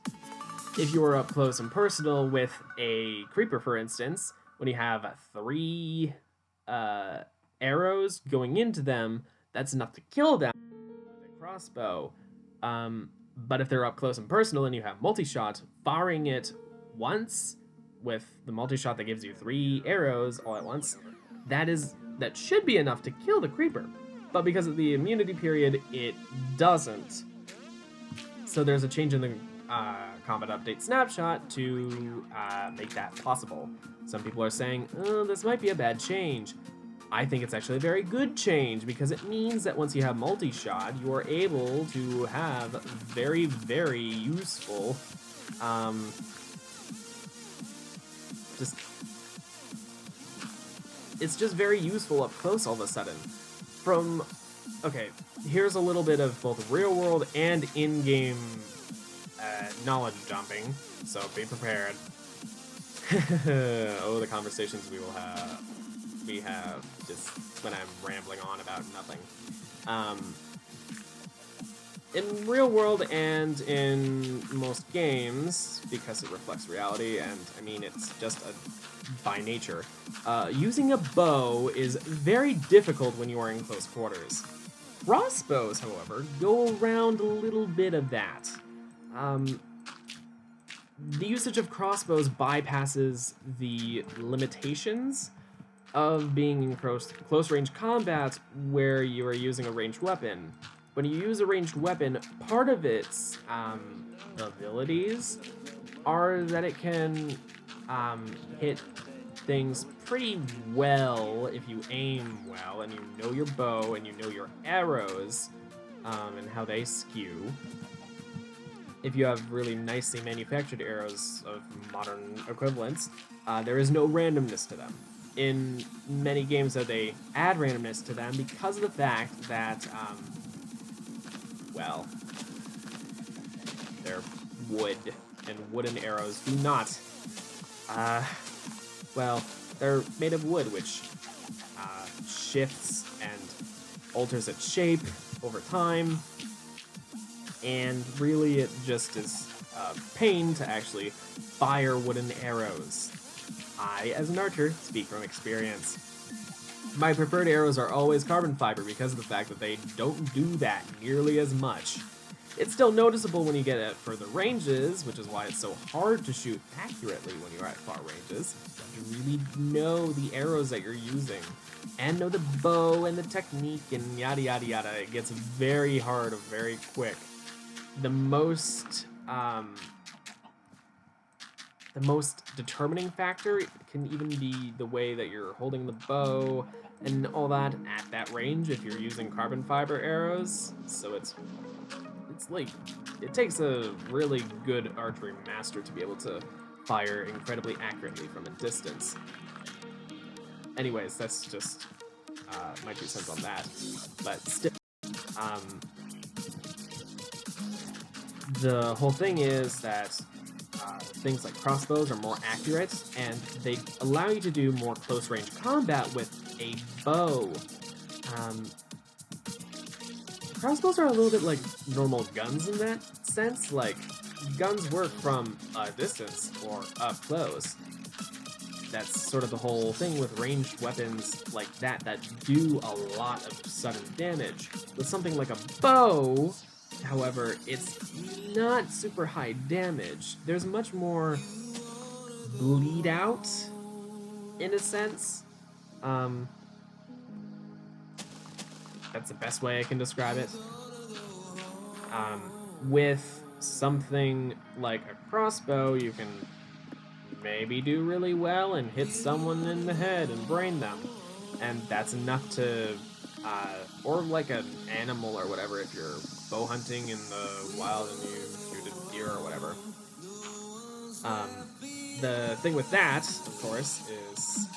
If you are up close and personal with a creeper, for instance, when you have 3 arrows going into them, that's enough to kill them with a crossbow. But if they're up close and personal and you have multi-shot, firing it once with the multi-shot that gives you 3 arrows all at once, that should be enough to kill the creeper. But because of the immunity period, it doesn't. So there's a change in the combat update snapshot to make that possible. Some people are saying, oh, this might be a bad change. I think it's actually a very good change because it means that once you have multi-shot, you are able to have very, very useful, it's just very useful up close all of a sudden. Okay, here's a little bit of both real world and in-game knowledge dumping, so be prepared. Oh, the conversations we have just when I'm rambling on about nothing. In real world and in most games, because it reflects reality, and I mean it's just by nature, using a bow is very difficult when you are in close quarters. Crossbows, however, go around a little bit of that. The usage of crossbows bypasses the limitations of being in close range combat where you are using a ranged weapon. When you use a ranged weapon, part of its abilities are that it can hit things pretty well if you aim well and you know your bow and you know your arrows and how they skew. If you have really nicely manufactured arrows of modern equivalents, there is no randomness to them. In many games, though, they add randomness to them because of the fact that, well, they're wood, and wooden arrows do not, well, they're made of wood, which shifts and alters its shape over time, and really it just is a pain to actually fire wooden arrows. I, as an archer, speak from experience. My preferred arrows are always carbon fiber because of the fact that they don't do that nearly as much. It's still noticeable when you get at further ranges, which is why it's so hard to shoot accurately when you're at far ranges. You have to really know the arrows that you're using, and know the bow and the technique and yada yada yada. It gets very hard very quick. The most determining factor can even be the way that you're holding the bow and all that at that range if you're using carbon fiber arrows. So it's like, it takes a really good archery master to be able to fire incredibly accurately from a distance. anyways, that's just my 2 cents on that. But still, the whole thing is that things like crossbows are more accurate, and they allow you to do more close-range combat with a bow. Crossbows are a little bit like normal guns in that sense. Like, guns work from a distance or up close. That's sort of the whole thing with ranged weapons like that do a lot of sudden damage. With something like a bow, however, it's not super high damage. There's much more bleed out, in a sense. That's the best way I can describe it. With something like a crossbow, you can maybe do really well and hit someone in the head and brain them. And that's enough to, or like an animal or whatever, if you're bow hunting in the wild and you shoot a deer or whatever. The thing with that, of course, is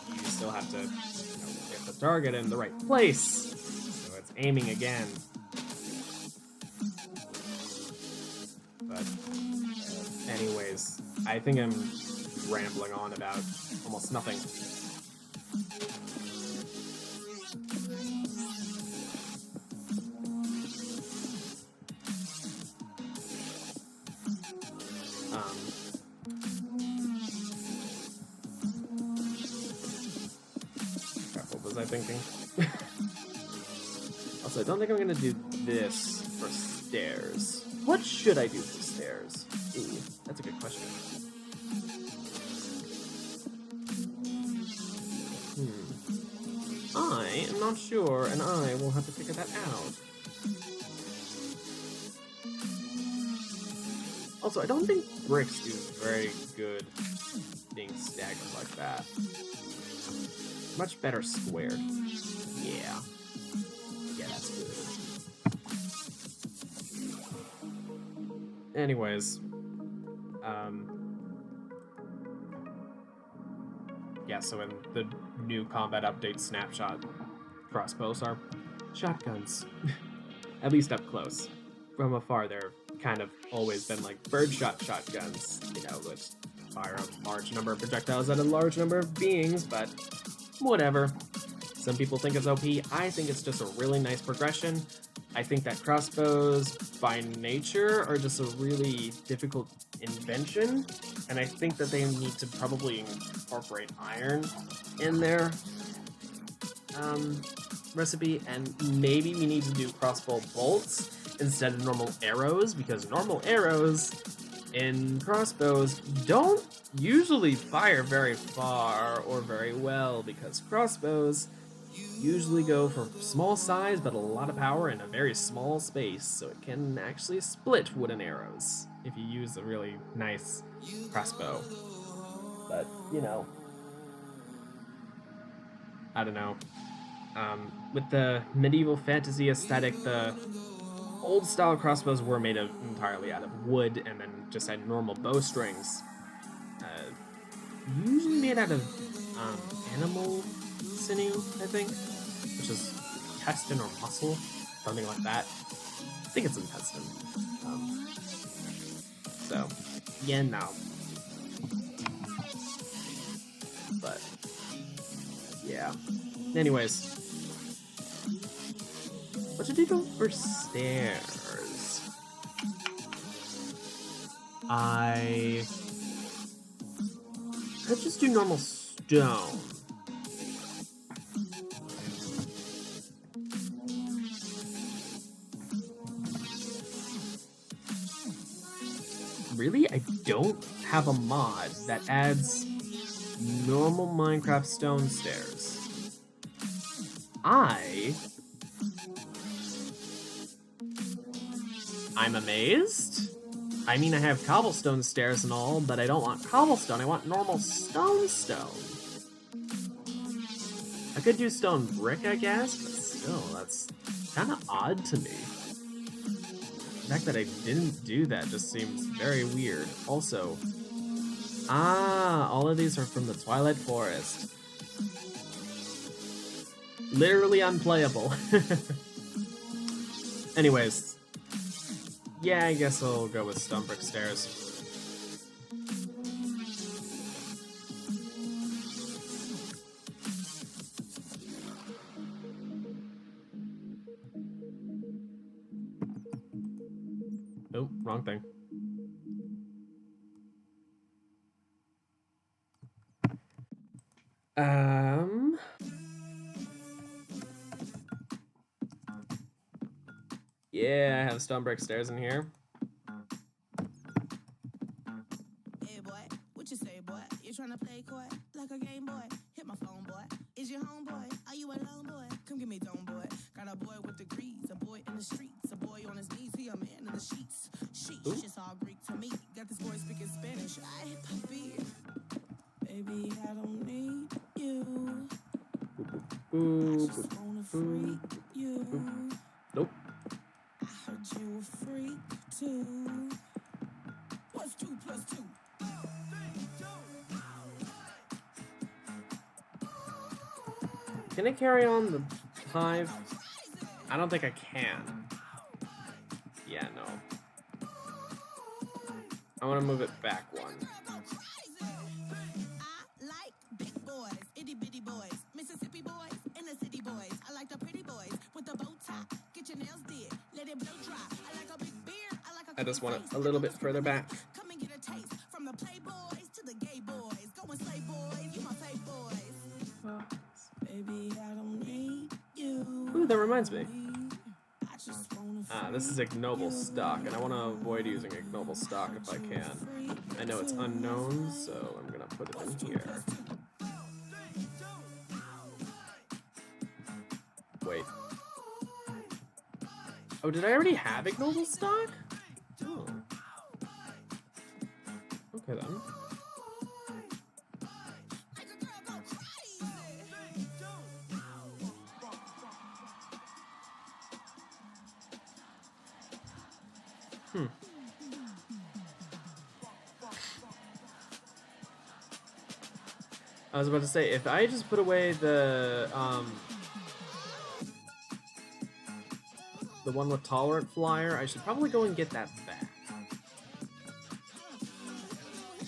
you still have to hit the target in the right place. So it's aiming again. But anyways, I think I'm rambling on about almost nothing. What was I thinking? Also, I don't think I'm gonna do this for stairs. What should I do for stairs? Ooh, that's a good question. I am not sure, and I will have to figure that out. Also, I don't think bricks do very good being staggered like that. Much better squared. Yeah. Yeah, that's good. Anyways. Yeah, so in the new combat update snapshot, crossbows are shotguns. At least up close. From afar, they're kind of always been like birdshot shotguns, which fire a large number of projectiles at a large number of beings, but whatever. Some people think it's OP. I think it's just a really nice progression. I think that crossbows, by nature, are just a really difficult invention, and I think that they need to probably incorporate iron in their recipe, and maybe we need to do crossbow bolts instead of normal arrows, because normal arrows in crossbows don't usually fire very far or very well, because crossbows usually go for small size but a lot of power in a very small space, so it can actually split wooden arrows if you use a really nice crossbow. But, I don't know. With the medieval fantasy aesthetic, the old style crossbows were made entirely out of wood and then just had normal bowstrings. Usually made out of animal sinew, I think, which is intestine or muscle, something like that. I think it's intestine. So, yeah, no. But, yeah. Anyways, what should I do for stairs? I could just do normal stone. Really? I don't have a mod that adds normal Minecraft stone stairs. I'm amazed. I mean, I have cobblestone stairs and all, but I don't want cobblestone. I want normal stone. I could do stone brick, I guess, but still, that's kind of odd to me. The fact that I didn't do that just seems very weird. Also, Ah, all of these are from the Twilight Forest. Literally unplayable. Anyways. Yeah, I guess I'll go with Stone Brick Stairs. Oh, wrong thing. Yeah, I have Stone Brick Stairs in here. Hey boy, what you say, boy? You trying to play coy like a game boy? Hit my phone, boy. Is your homeboy? Are you alone, boy? Come give me dome, boy. Got a boy with degrees, a boy in the streets, a boy on his knees, he a man in the sheets. Sheesh, it's all Greek to me. Got this boy speaking Spanish. Ay, papi. Baby, I don't need you. I just wanna freak you. Nope. I heard you a freak too. What's 2 + 2? Can I carry on the hive? I don't think I can. Yeah, no. I want to move it back one. I like big boys, itty bitty boys, Mississippi boys, inner city boys. I like the pretty boys with the bow tie. Get your nails did, let it blow dry. I like a big beard, I like a I just want it a little bit further back. Come and get a taste from the playboys to the gay boys. Go and slay boys, you my fave boys. Baby, I don't need you. Ooh, that reminds me. I just wanna This is ignoble stock, and I want to avoid using ignoble stock if I can. I know it's unknown, so I'm gonna put it in here. Wait. Oh, did I already have ignoble stock? Oh. Okay then. I was about to say, if I just put away the one with Tolerant Flyer, I should probably go and get that back.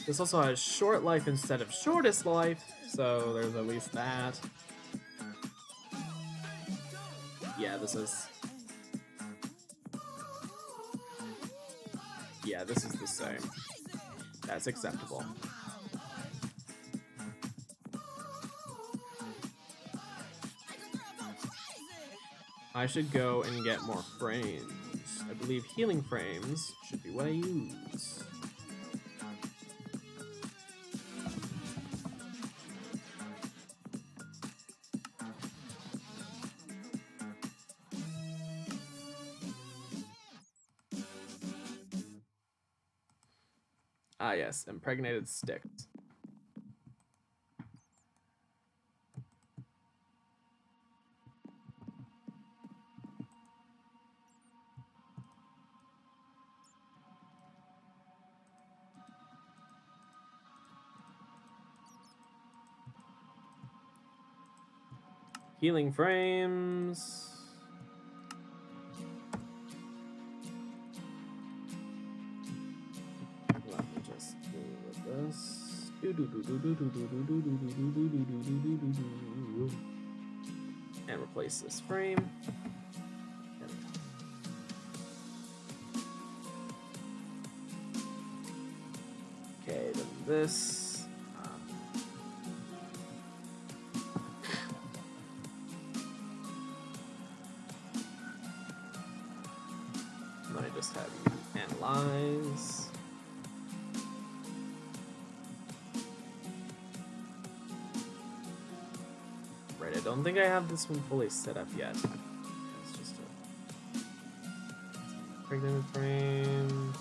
This also has Short Life instead of Shortest Life, so there's at least that. Yeah, this is... Yeah, this is the same. That's acceptable. I should go and get more frames. I believe healing frames should be what I use. Ah yes, impregnated sticks. Healing frames. Let me just do this. And replace this frame. Okay, then this. Then I just have you analyze. Right, I don't think I have this one fully set up yet. It's just a pregnant frame.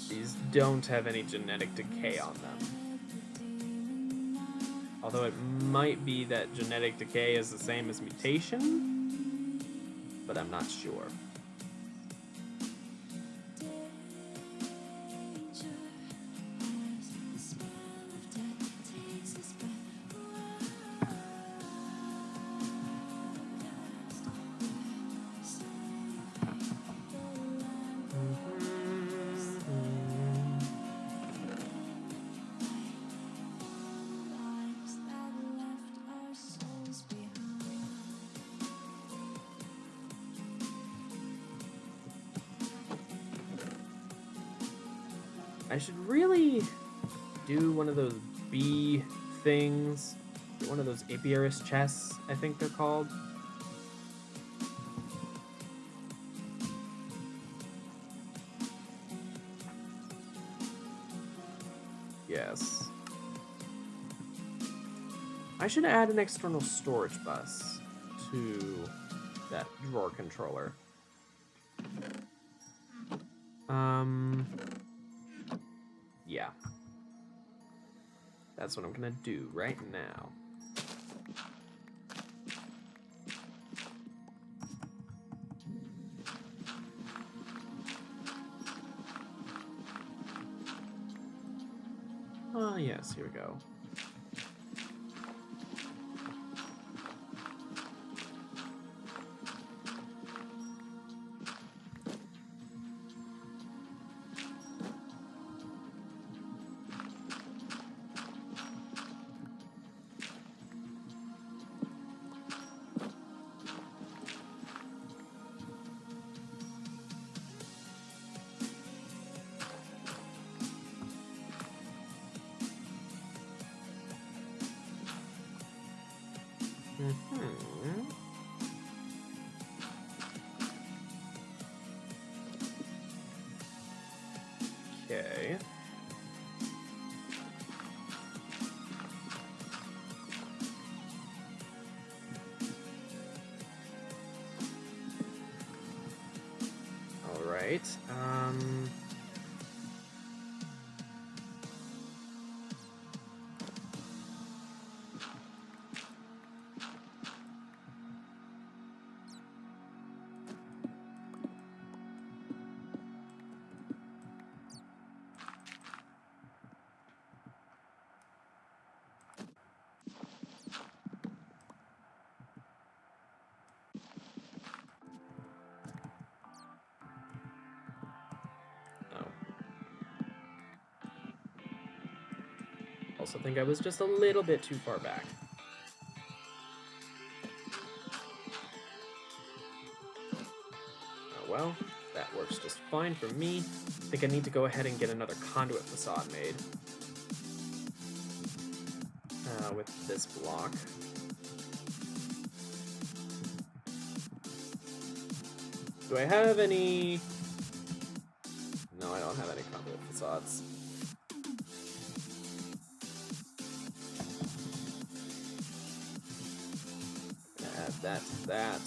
These don't have any genetic decay on them. Although it might be that genetic decay is the same as mutation, but I'm not sure. I should really do one of those bee things. One of those apiarist chests, I think they're called. Yes. I should add an external storage bus to that drawer controller. Yeah. That's what I'm gonna do right now. Ah, yes, here we go. Okay. All right. Also think I was just a little bit too far back. Oh well, that works just fine for me. I think I need to go ahead and get another conduit facade made. With this block. Do I have any... No, I don't have any conduit facades. Add that to that.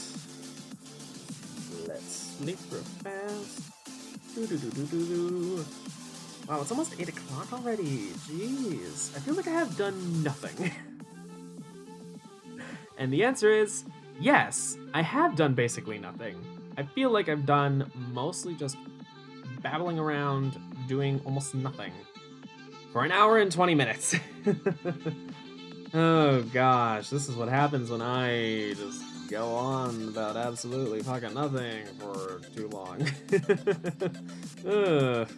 Let's sleep real fast. Wow, it's almost 8 o'clock already. Jeez. I feel like I have done nothing. And the answer is yes, I have done basically nothing. I feel like I've done mostly just babbling around, doing almost nothing for an hour and 20 minutes. Oh gosh, this is what happens when I just go on about absolutely fucking nothing for too long. Ugh.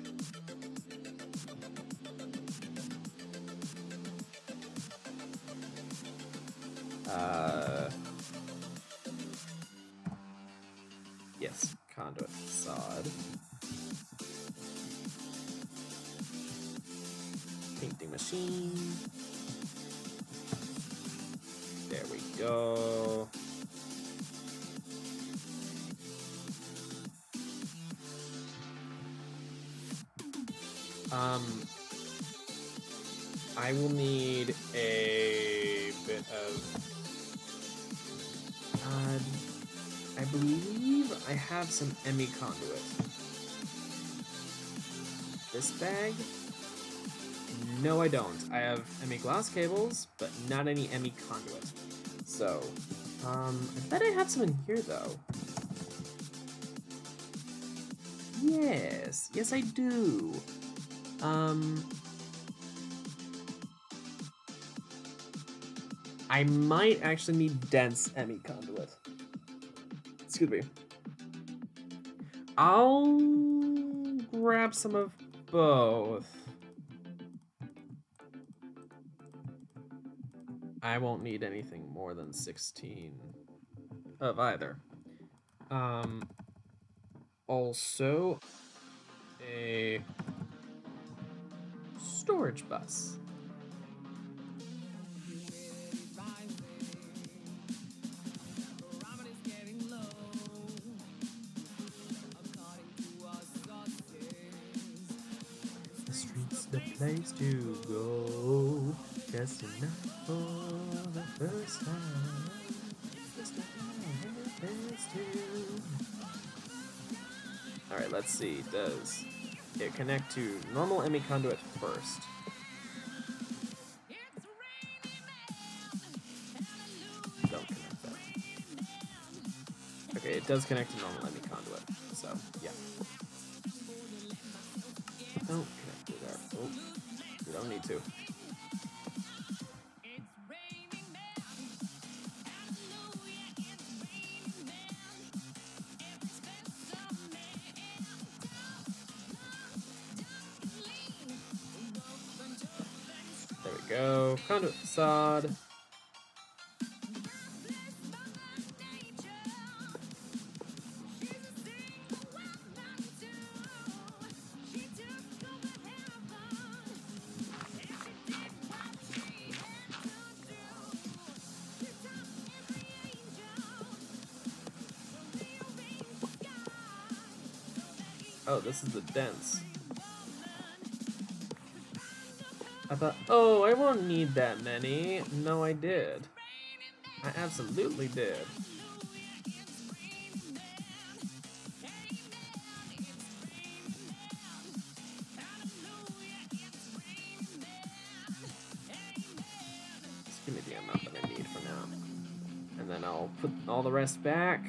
Yes, conduit facade. Painting machine. There we go. I will need a bit of... I believe I have some Emmy conduit. This bag No, I don't. I have ME glass cables, but not any ME conduit. So, I bet I have some in here, though. Yes, yes I do. I might actually need dense ME conduit. Excuse me. I'll grab some of both. I won't need anything more than 16 of either. Also a storage bus. The streets the place to go, just enough for the first time. Just enough for the first two. Alright, let's see. Does it connect to normal ME conduit first? Don't connect that. Okay, it does connect to normal ME conduit, so yeah. Don't connect to there. Oh, we don't need to. There we go. Conduit facade. Oh, this is the dense. I thought, oh, I won't need that many. No, I did. I absolutely did. Just give me the amount that I need for now. And then I'll put all the rest back.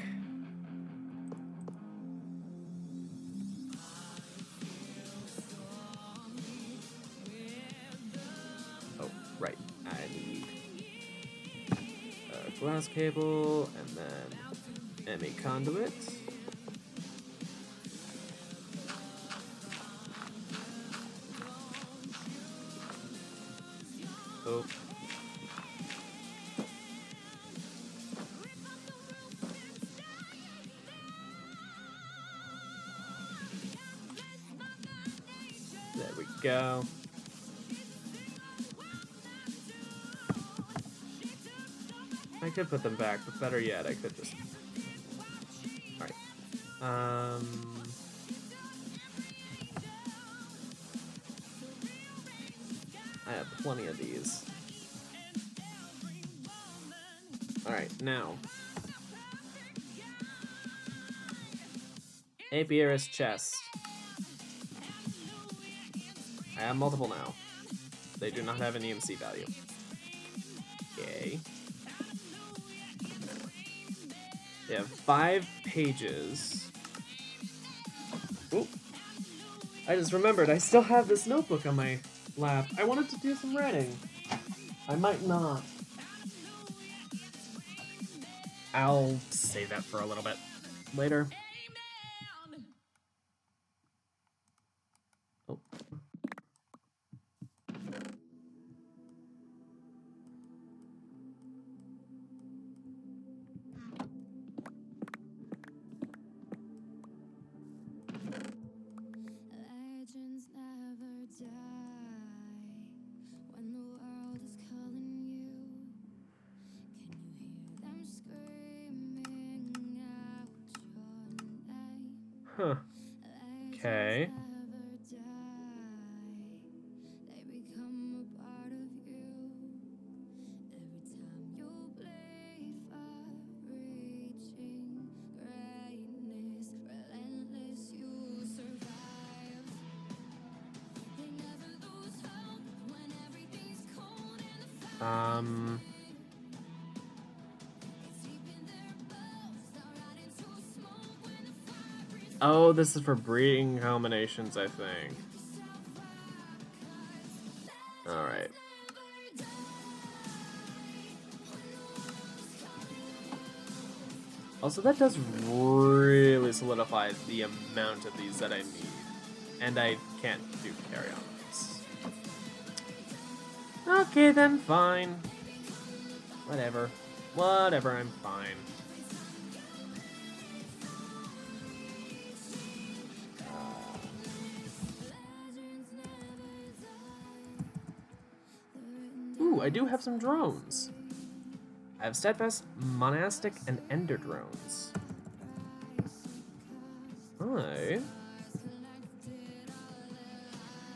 Oh, right. I need a glass cable and then ME conduit. Oh. There we go. I could put them back, but better yet, I could just... Alright. I have plenty of these. Alright, now. Apiarist chest. I have multiple now. They do not have an EMC value. Yay. They have 5 pages. Oop. I just remembered, I still have this notebook on my lap. I wanted to do some writing. I might not. I'll save that for a little bit later. Oh. Legends never die when the world is calling you. Can you hear them screaming out your name? Huh. Okay. Legends never die. They become a part of you. Every time you bleed for reaching greatness, relentless, you survive. They never lose hope Um. Oh, this is for breeding combinations, I think. Alright. Also, that does really solidify the amount of these that I need. And I can't do carry on these. Okay, then, fine. Whatever. Whatever, I'm fine. Ooh, I do have some drones. I have Steadfast, Monastic, and Ender drones. I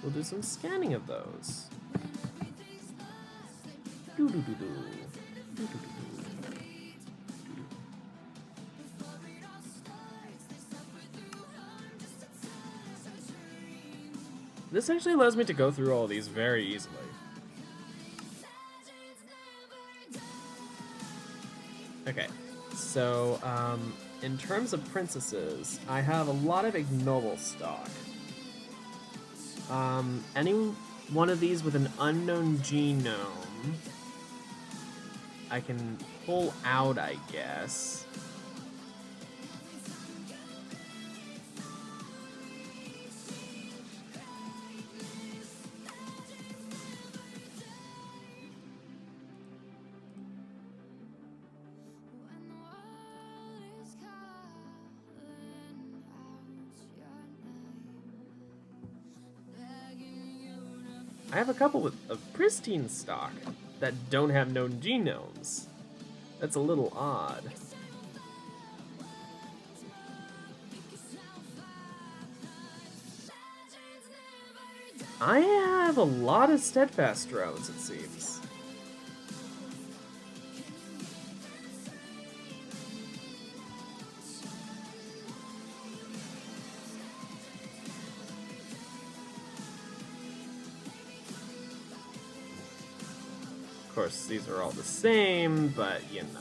will do some scanning of those. This actually allows me to go through all of these very easily. Okay, so in terms of princesses, I have a lot of ignoble stock. Any one of these with an unknown genome, I can pull out, I guess. I have a couple of pristine stock that don't have known genomes. That's a little odd. I have a lot of steadfast drones, it seems. Of course, these are all the same, but you know.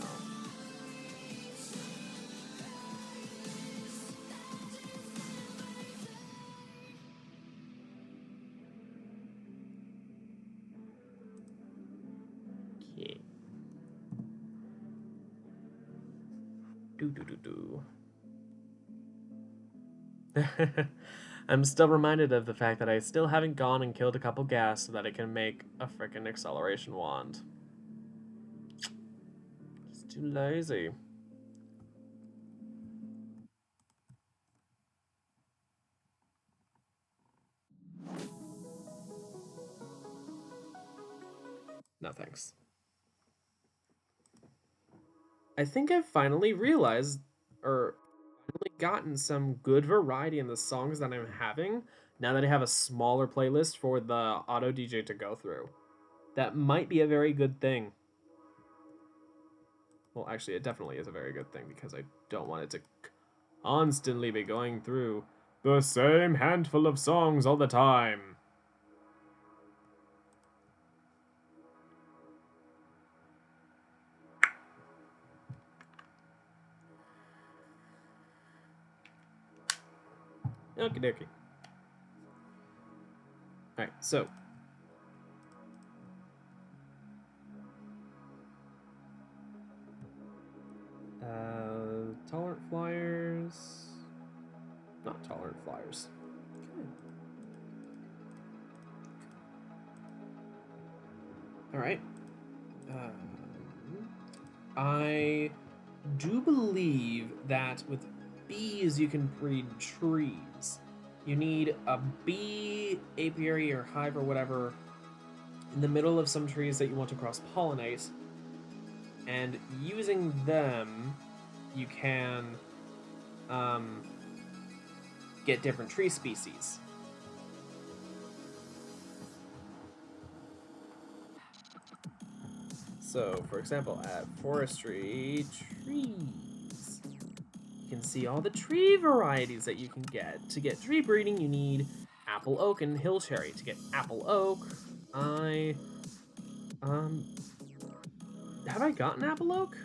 Okay. I'm still reminded of the fact that I still haven't gone and killed a couple gas so that I can make a frickin' acceleration wand. Just too lazy. No thanks. I think I've finally realized, or finally gotten some good variety in the songs that I'm having now that I have a smaller playlist for the auto DJ to go through. That might be a very good thing. Well, actually, it definitely is a very good thing because I don't want it to constantly be going through the same handful of songs all the time. Okie dokie. Alright, so. Tolerant flyers. Not tolerant flyers. Okay. Alright. I do believe that with bees you can breed trees. You need a bee apiary or hive or whatever in the middle of some trees that you want to cross-pollinate, and using them you can get different tree species. So, for example, at forestry trees, you can see all the tree varieties that you can get. To get tree breeding, you need apple oak and hill cherry. To get apple oak, I Have I gotten apple oak?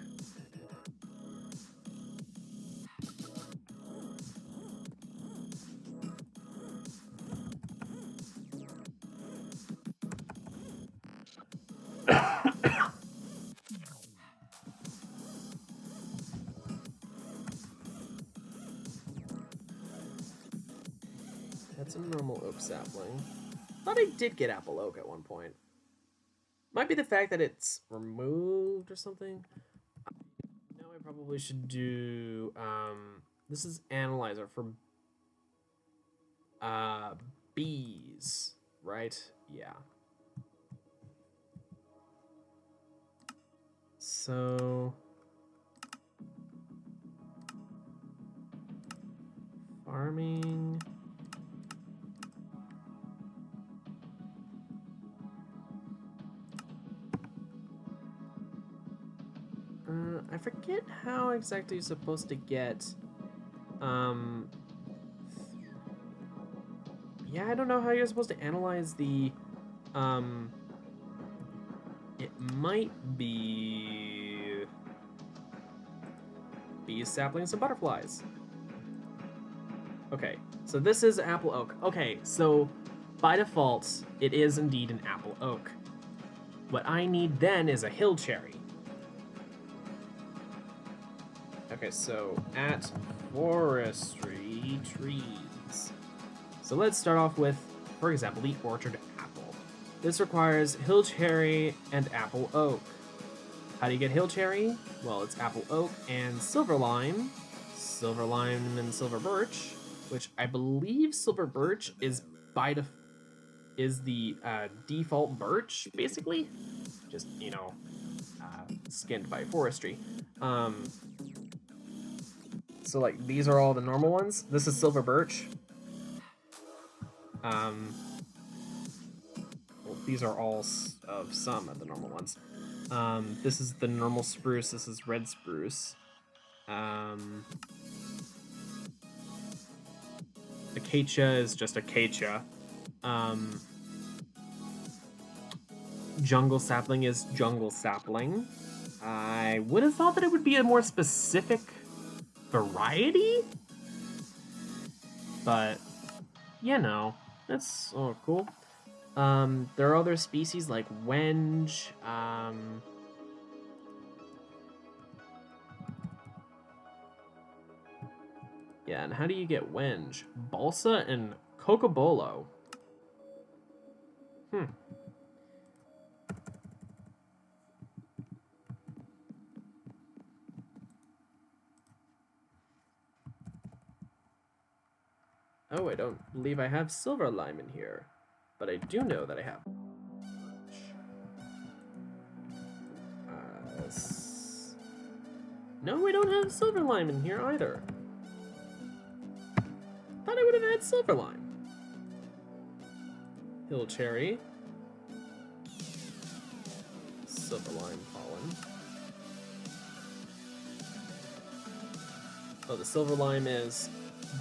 That's a normal oak sapling. Thought I did get apple oak at one point. Might be the fact that it's removed or something. Now I probably should do this is analyzer for bees, right? Yeah. So farming. I forget how exactly you're supposed to get yeah, I don't know how you're supposed to analyze the it might be bees, saplings, and butterflies. Okay, so this is apple oak. Okay, so by default, it is indeed an apple oak. What I need then is a hill cherry. Okay, so at forestry trees. So let's start off with, for example, the orchard apple. This requires hill cherry and apple oak. How do you get hill cherry? Well, it's apple oak and silver lime and silver birch, which I believe silver birch is the default birch, basically. Just, you know, skinned by forestry. So like these are all the normal ones. This is silver birch. Well, these are all of some of the normal ones. This is the normal spruce. This is red spruce. Acacia is just acacia. Jungle sapling is jungle sapling. I would have thought that it would be a more specific variety, but you know, that's cool. There are other species like wenge. Yeah, and how do you get wenge? Balsa and cocobolo. Oh, I don't believe I have silver lime in here, but I do know that I have. No, I don't have silver lime in here either. Thought I would have had silver lime. Hill cherry. Silver lime pollen. Oh, the silver lime is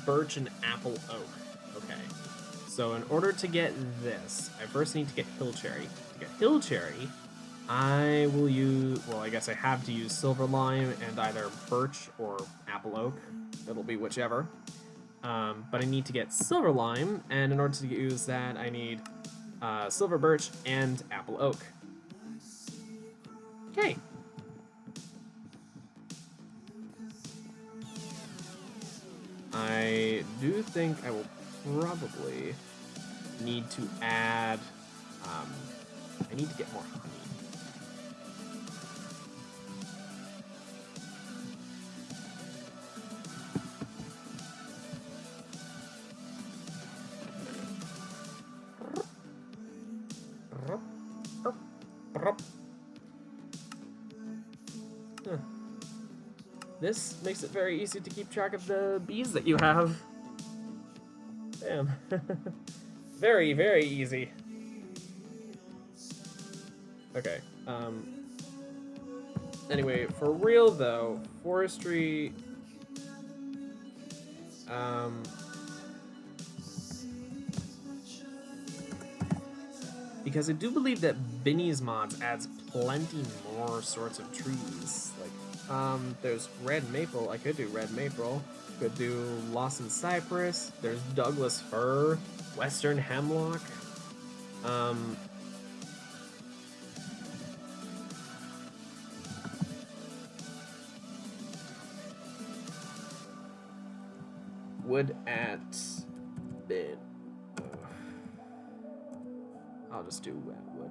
birch and apple oak. Okay. So in order to get this, I first need to get hill cherry. To get hill cherry, I will use, well, I guess I have to use silver lime and either birch or apple oak. It'll be whichever. But I need to get silver lime, and in order to use that, I need silver birch and apple oak. Okay. I do think I will probably need to add, I need to get more honey. This makes it very easy to keep track of the bees that you have. Damn. Very, very easy. Okay. Anyway, for real though, forestry. because I do believe that Binny's mods adds plenty more sorts of trees. Like, there's red maple. I could do red maple. Could do Lawson cypress. There's Douglas fir, western hemlock. Wood at bin. I'll just do wet wood.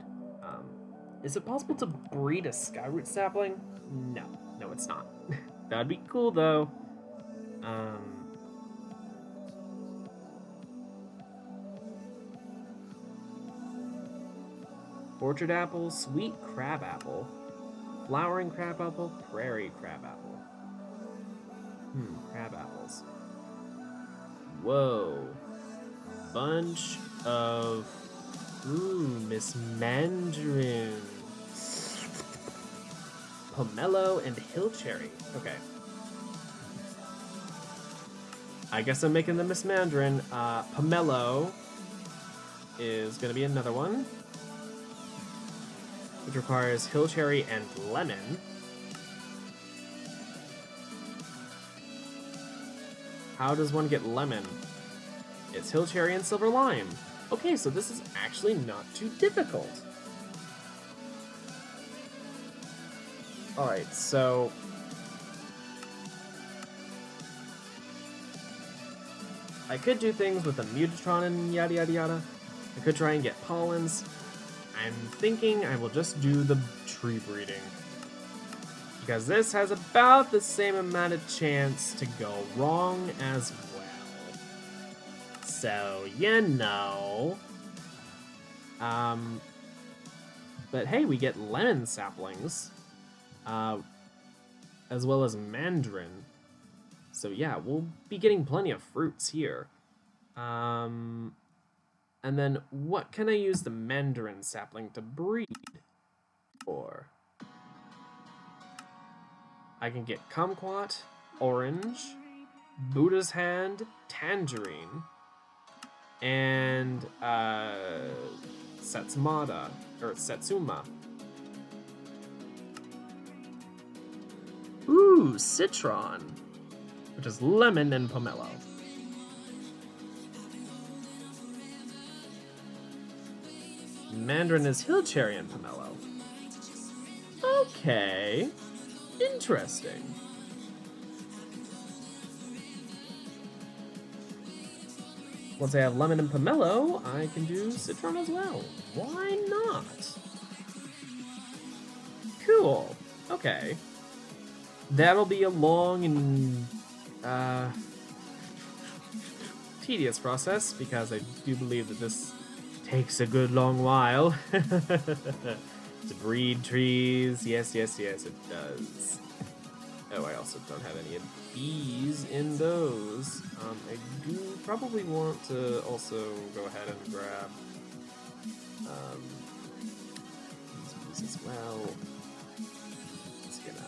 Is it possible to breed a skyroot sapling? No, no, it's not. That'd be cool though. Orchard apple, sweet crab apple, flowering crab apple, prairie crab apple. Crab apples. Whoa. Bunch of... Miss Mandarin. Pomelo and hill cherry. Okay. I guess I'm making the Miss Mandarin. Pomelo is going to be another one, which requires hill cherry and lemon. How does one get lemon? It's hill cherry and silver lime. Okay, so this is actually not too difficult. Alright, so... I could do things with a mutatron and yada yada yada. I could try and get pollens. I'm thinking I will just do the tree breeding, because this has about the same amount of chance to go wrong as well. So, you know. But hey, we get lemon saplings, as well as mandarin. So yeah, we'll be getting plenty of fruits here. And then what can I use the mandarin sapling to breed for? I can get kumquat, orange, Buddha's hand, tangerine, and Satsuma. Ooh, citron, which is lemon and pomelo. Mandarin is hill cherry and pomelo. Okay, interesting. Once I have lemon and pomelo, I can do citron as well. Why not? Cool. Okay. That'll be a long and tedious process, because I do believe that this takes a good long while to breed trees. Yes, it does. Oh, I also don't have any bees in those. I do probably want to also go ahead and grab these bees as well. Just gonna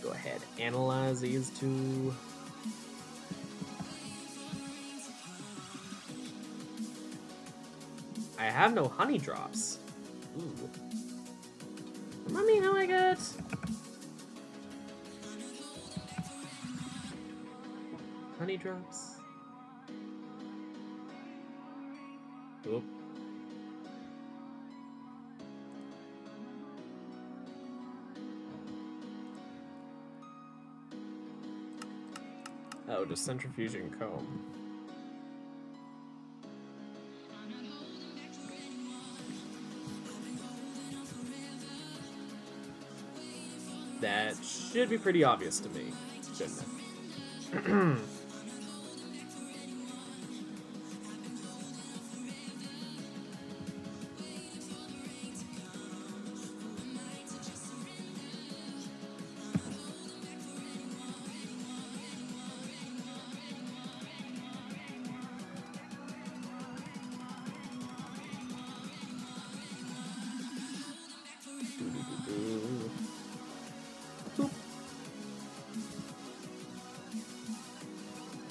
go ahead, analyze these two. I have no honey drops. Ooh. Remind me how I get honey drops. Oop. Oh, just centrifuging comb. That should be pretty obvious to me, shouldn't it?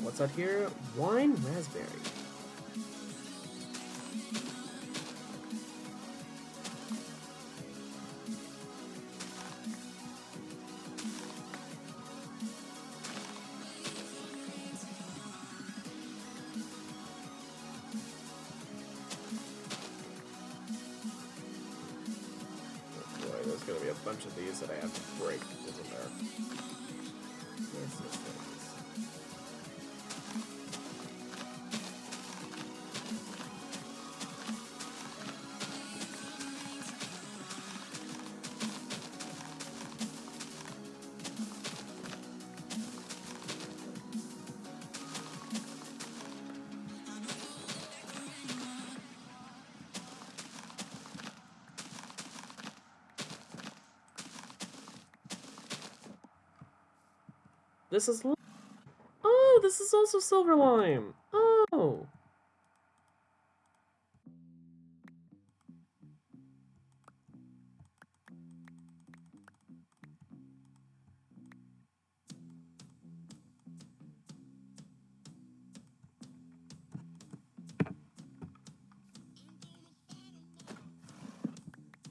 What's out here? Wine raspberry. Oh boy, there's gonna be a bunch of these that I have to break, isn't there? Yes, yes, yes. This is... Oh, this is also silver lime. Oh.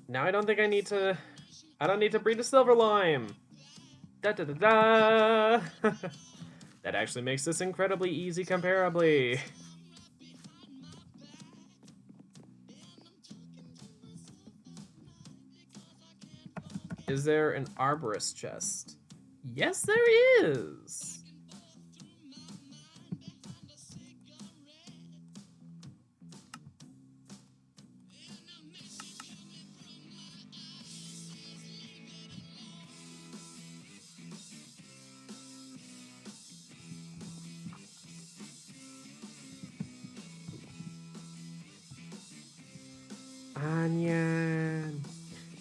Now I don't think I need to... I don't need to breed a silver lime. Da da da da. That actually makes this incredibly easy comparably. Is there an arborist chest? Yes, there is. Onion.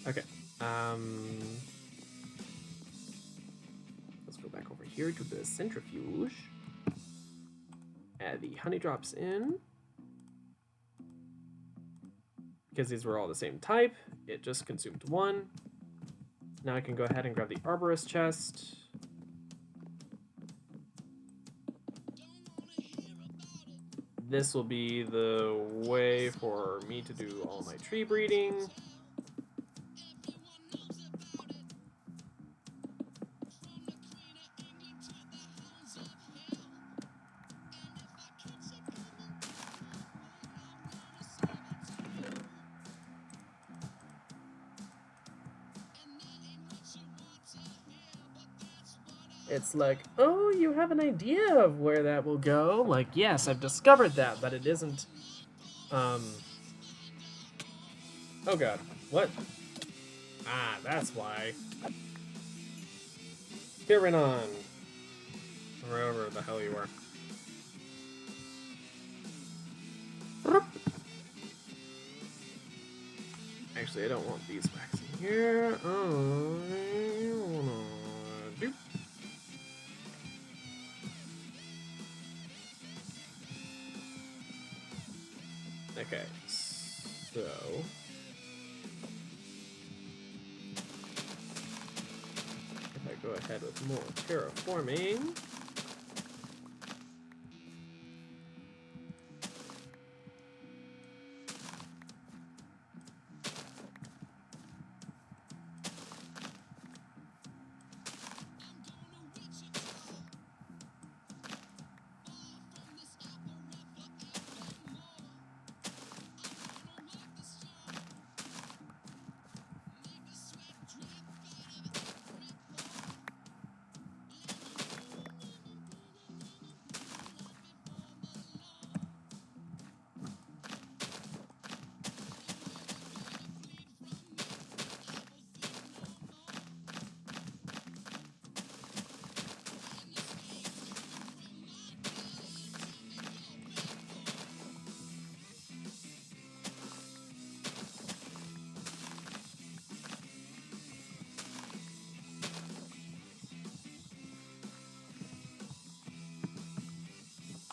Okay. Let's go back over here to the centrifuge. Add the honey drops in. Because these were all the same type, it just consumed one. Now I can go ahead and grab the arborist chest. This will be the way for me to do all my tree breeding. It's like, oh, you have an idea of where that will go? Like, yes, I've discovered that, but it isn't, Oh god, what? Ah, that's why. Kirinon. Wherever the hell you are. Actually, I don't want these packs in here. I wanna do. Okay, so if I go ahead with more terraforming.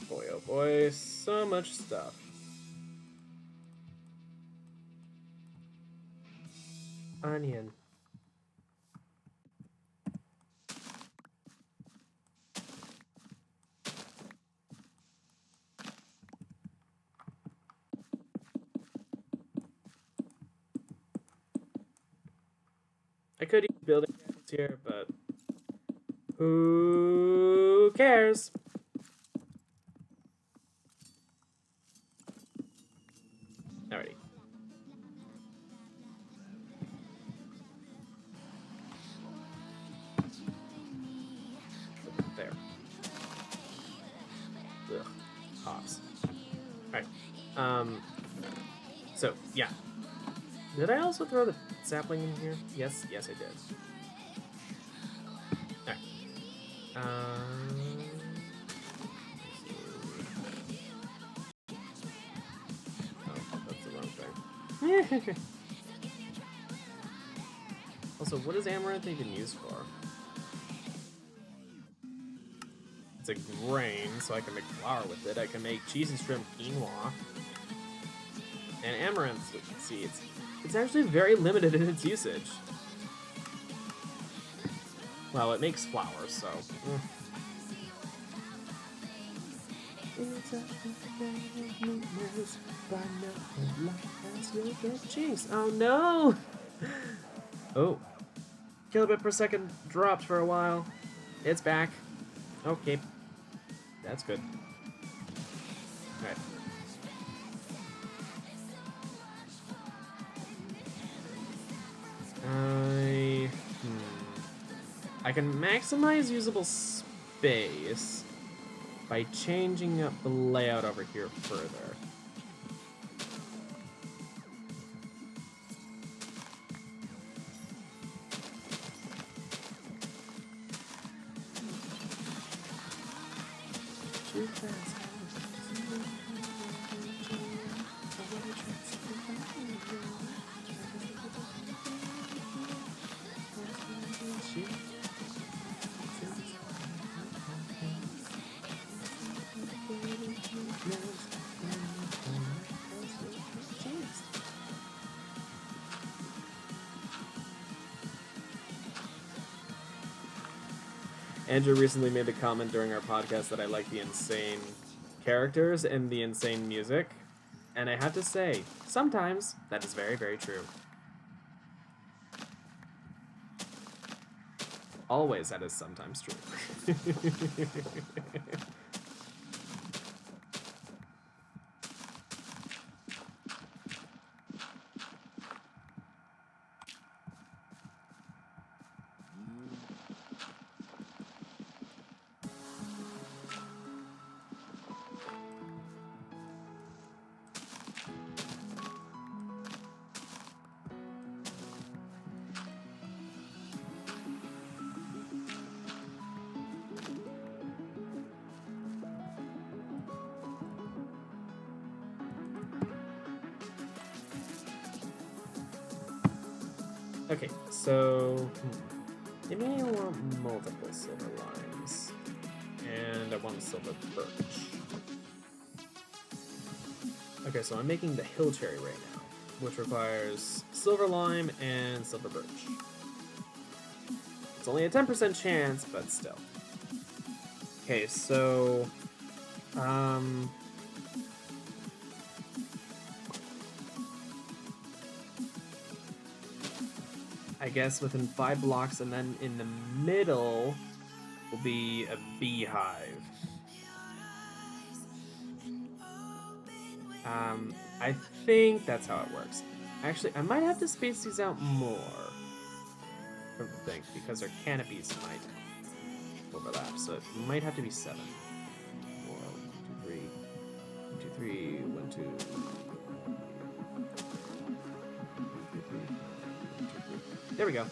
Boy, oh boy, so much stuff. Onion. could use building gadgets here, but who cares? Alrighty. There. Ugh. Hops. Alright. So, yeah. Did I also throw the sapling in here? Yes, I did. Alright. Oh, that's the wrong thing. Also, what is amaranth even used for? It's a grain, so I can make flour with it. I can make cheese and shrimp quinoa. And amaranth seeds. It's actually very limited in its usage. Well, it makes flour, so... Oh no! Oh. Kilobit per second dropped for a while. It's back. Okay. That's good. Alright. I can maximize usable space by changing up the layout over here further. Andrew recently made the comment during our podcast that I like the insane characters and the insane music. And I have to say, sometimes that is very, very true. Always that is sometimes true. Okay, so maybe I want multiple silver limes, and I want a silver birch. Okay, so I'm making the hill cherry right now, which requires silver lime and silver birch. It's only a 10% chance, but still. Okay, so I guess within 5 blocks, and then in the middle will be a beehive. I think that's how it works. Actually, I might have to space these out more, I think, because our canopies might overlap, so it might have to be 7. 1, 2, 3, 1, 2, 3, 1, 2. There we go.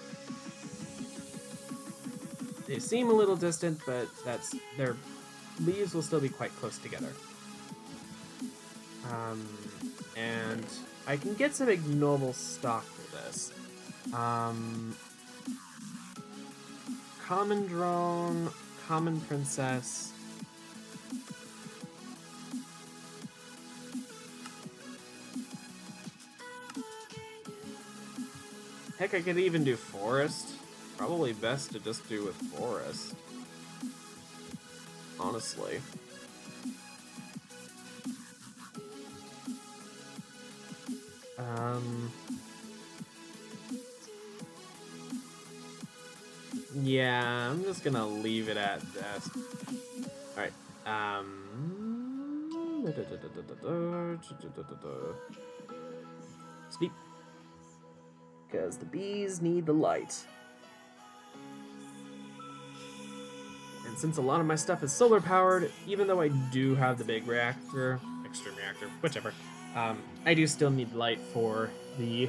They seem a little distant, but their leaves will still be quite close together. And I can get some ignoble stock for this. Common drone, common princess. Heck, I could even do forest. Probably best to just do with forest. Honestly. Yeah, I'm just gonna leave it at that. Alright. Sleep. Because the bees need the light. And since a lot of my stuff is solar powered, even though I do have the big reactor, extreme reactor, whichever, I do still need light for the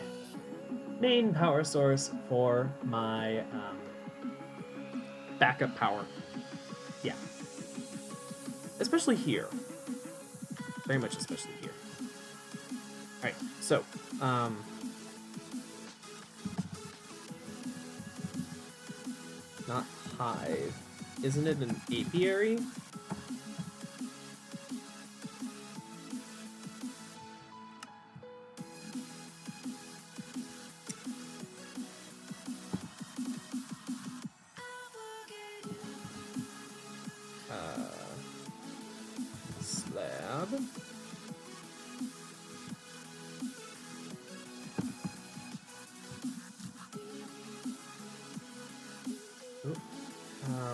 main power source for my backup power. Yeah. Especially here. Very much especially here. Alright, so, not hive. Isn't it an apiary? Slab.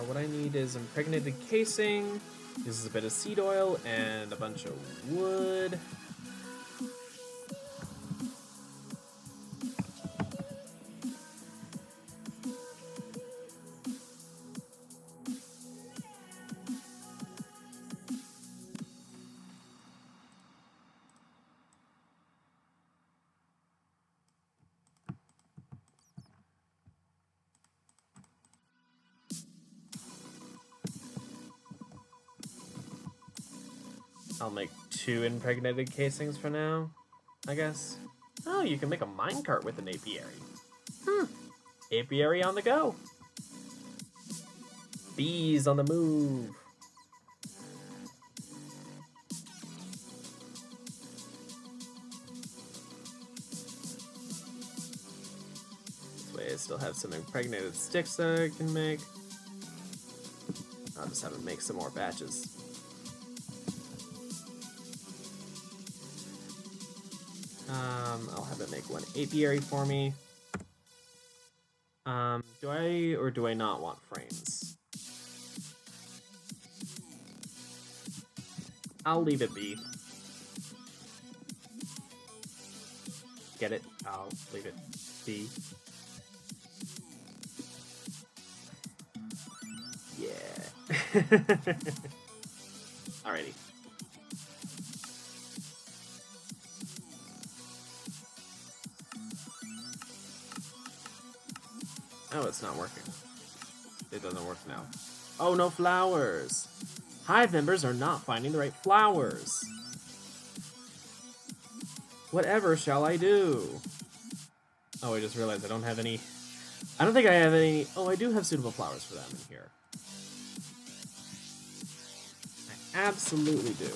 What I need is impregnated casing. This is a bit of seed oil and a bunch of wood. I'll make 2 impregnated casings for now, I guess. Oh, you can make a minecart with an apiary. Apiary on the go. Bees on the move. This way I still have some impregnated sticks that I can make. I'll just have to make some more batches. I'll have it make 1 apiary for me. Do I or do I not want frames? I'll leave it be. Get it? I'll leave it be. Yeah. Alrighty. Oh, it's not working. It doesn't work now. Oh, no flowers! Hive members are not finding the right flowers. Whatever shall I do? Oh, I just realized I don't have any... I don't think I have any... Oh, I do have suitable flowers for them in here. I absolutely do.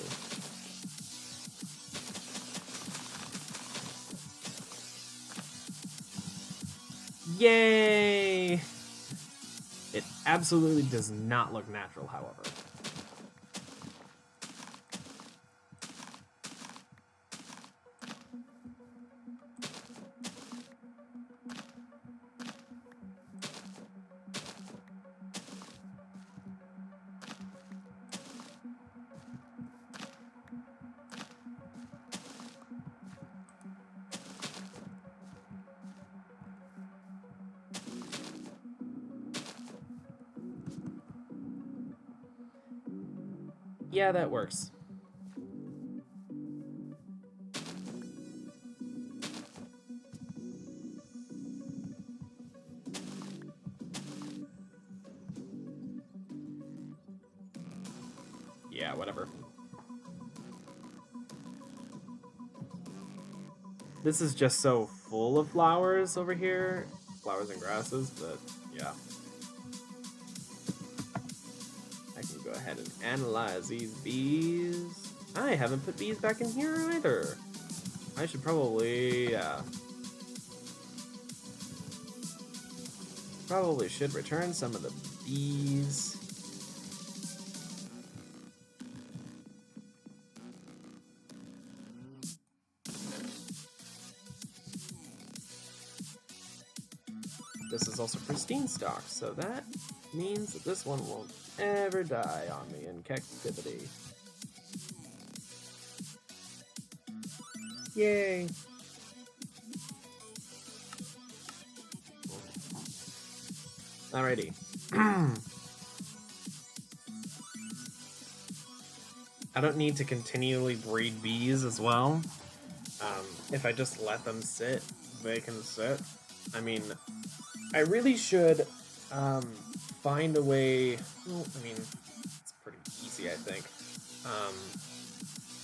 Yay! It absolutely does not look natural, however. Yeah, that works. Yeah, whatever. This is just so full of flowers over here. Flowers and grasses, but yeah. I can go ahead and analyze these bees. I haven't put bees back in here either. I should probably, probably should return some of the bees. this is also pristine stock, so that means that this one won't ever die on me in captivity. Yay! Alrighty. I don't need to continually breed bees as well. If I just let them sit, they can sit. I mean, I really should find a way. Well, I mean, it's pretty easy, I think.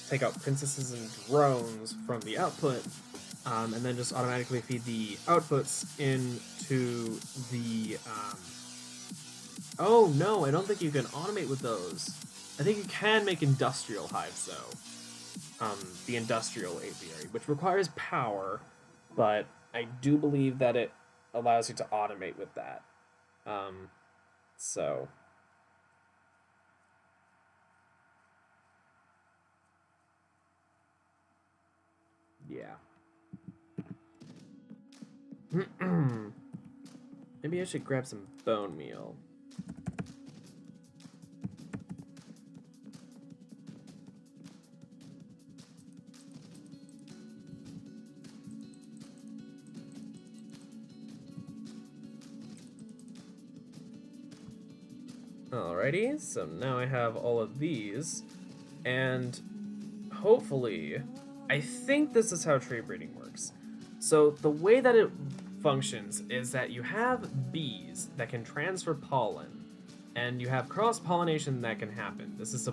Take out princesses and drones from the output, and then just automatically feed the outputs into the. Oh no, I don't think you can automate with those. I think you can make industrial hives though. The industrial apiary, which requires power, but I do believe that it allows you to automate with that. So. Yeah. Maybe I should grab some bone meal. Alrighty, so now I have all of these, and hopefully, I think this is how tree breeding works. So the way that it functions is that you have bees that can transfer pollen, and you have cross-pollination that can happen. This is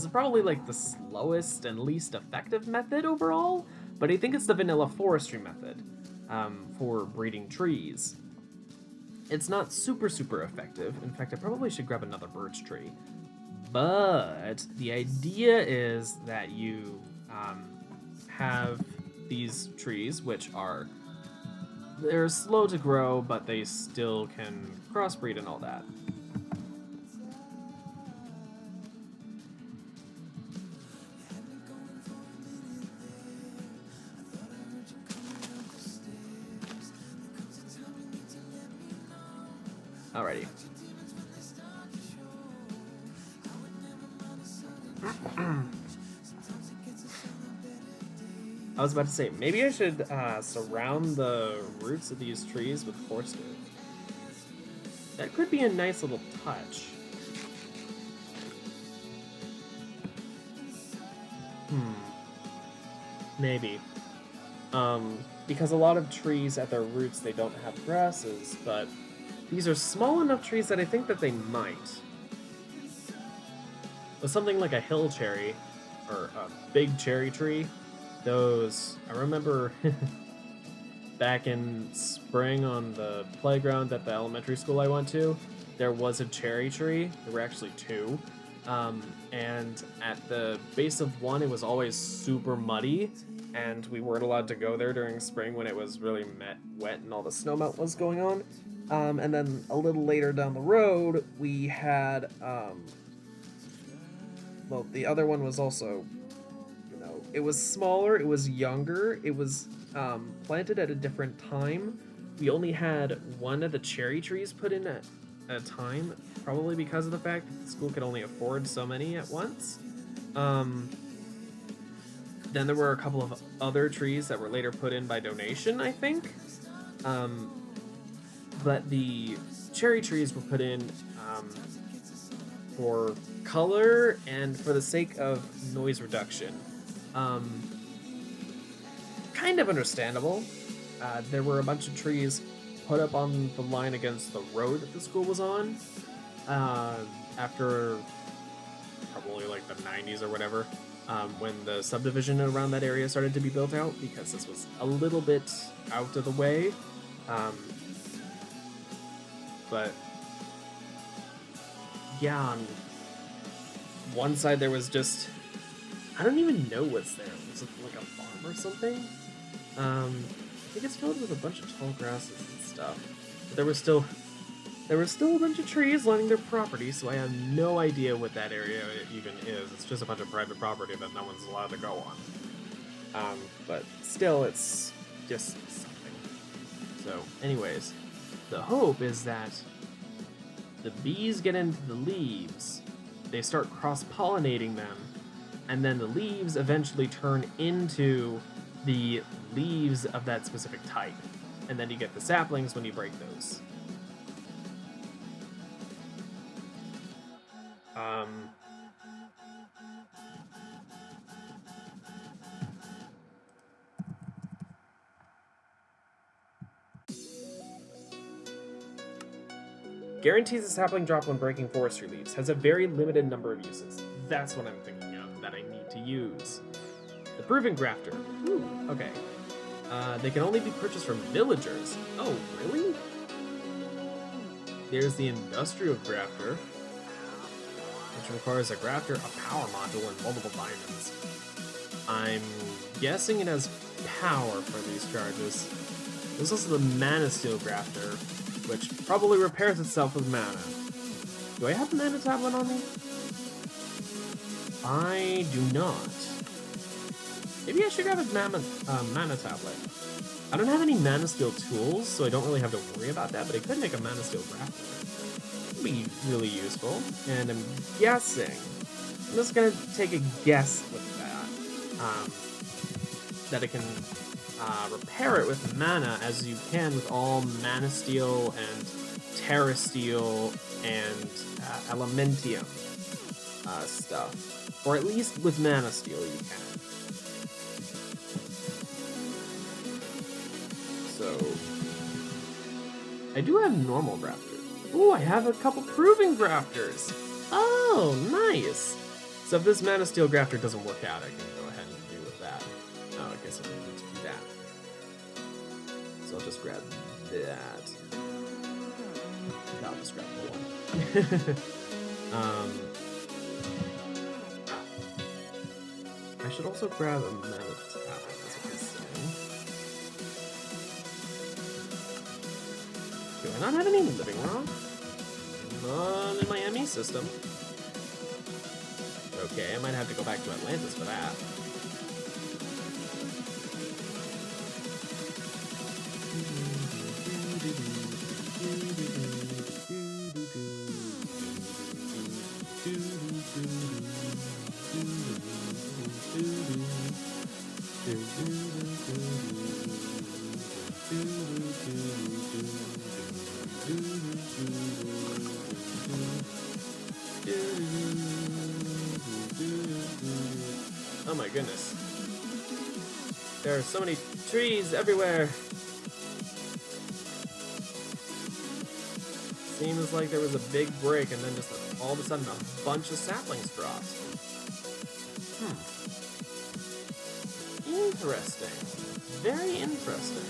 probably like the slowest and least effective method overall, but I think it's the vanilla forestry method for breeding trees. It's not super effective. In fact, I probably should grab another birch tree. But the idea is that you have these trees, which they're slow to grow, but they still can crossbreed and all that. Alrighty. I was about to say, maybe I should surround the roots of these trees with forest earth. That could be a nice little touch. Maybe. Because a lot of trees at their roots, they don't have grasses, but these are small enough trees that I think that they might. With something like a hill cherry, or a big cherry tree, those, I remember back in spring on the playground at the elementary school I went to, there was a cherry tree. There were actually two. And at the base of one, it was always super muddy, and we weren't allowed to go there during spring when it was really wet and all the snowmelt was going on. And then a little later down the road, we had, well, the other one was also, it was smaller, it was younger, it was planted at a different time. We only had one of the cherry trees put in at a time, probably because of the fact that the school could only afford so many at once. Then there were a couple of other trees that were later put in by donation, I think. But the cherry trees were put in for color and for the sake of noise reduction. Kind of understandable. There were a bunch of trees put up on the line against the road that the school was on after probably like the 90s or whatever, when the subdivision around that area started to be built out, because this was a little bit out of the way. But yeah, on one side there was just, I don't even know what's there. Was it like a farm or something? I think it's filled with a bunch of tall grasses and stuff. But there was still a bunch of trees lining their property, so I have no idea what that area even is. It's just a bunch of private property that no one's allowed to go on. But still, it's just something. So, anyways, the hope is that the bees get into the leaves, they start cross-pollinating them, and then the leaves eventually turn into the leaves of that specific type. And then you get the saplings when you break those. Guarantees a sapling drop when breaking forestry leaves. Has a very limited number of uses. That's what I'm thinking of that I need to use. The Proven Grafter. Ooh, okay. They can only be purchased from villagers. Oh, really? There's the Industrial Grafter, which requires a grafter, a power module, and multiple diamonds. I'm guessing it has power for these charges. There's also the Mana Steel Grafter, which probably repairs itself with mana. Do I have a mana tablet on me? I do not. Maybe I should grab a mana tablet. I don't have any mana steel tools, so I don't really have to worry about that, but I could make a mana steel grafter. It would be really useful, and I'm guessing, I'm just gonna take a guess with that it can repair it with mana, as you can with all mana steel and terra steel and elementium stuff, or at least with mana steel you can. So I do have normal grafters. Ooh, I have a couple proven grafters. Oh, nice. So if this mana steel grafter doesn't work out, I can go ahead and do with that. Oh, I guess I don't need to do that. So I'll just grab that. I'll just grab the one. I should also grab a mana tablet, that's what he's saying. Do I not have any living rock? None in my ME system. Okay, I might have to go back to Atlantis for that. Oh my goodness. There are so many trees everywhere. Seems like there was a big break and then just all of a sudden a bunch of saplings dropped. Interesting. Very interesting.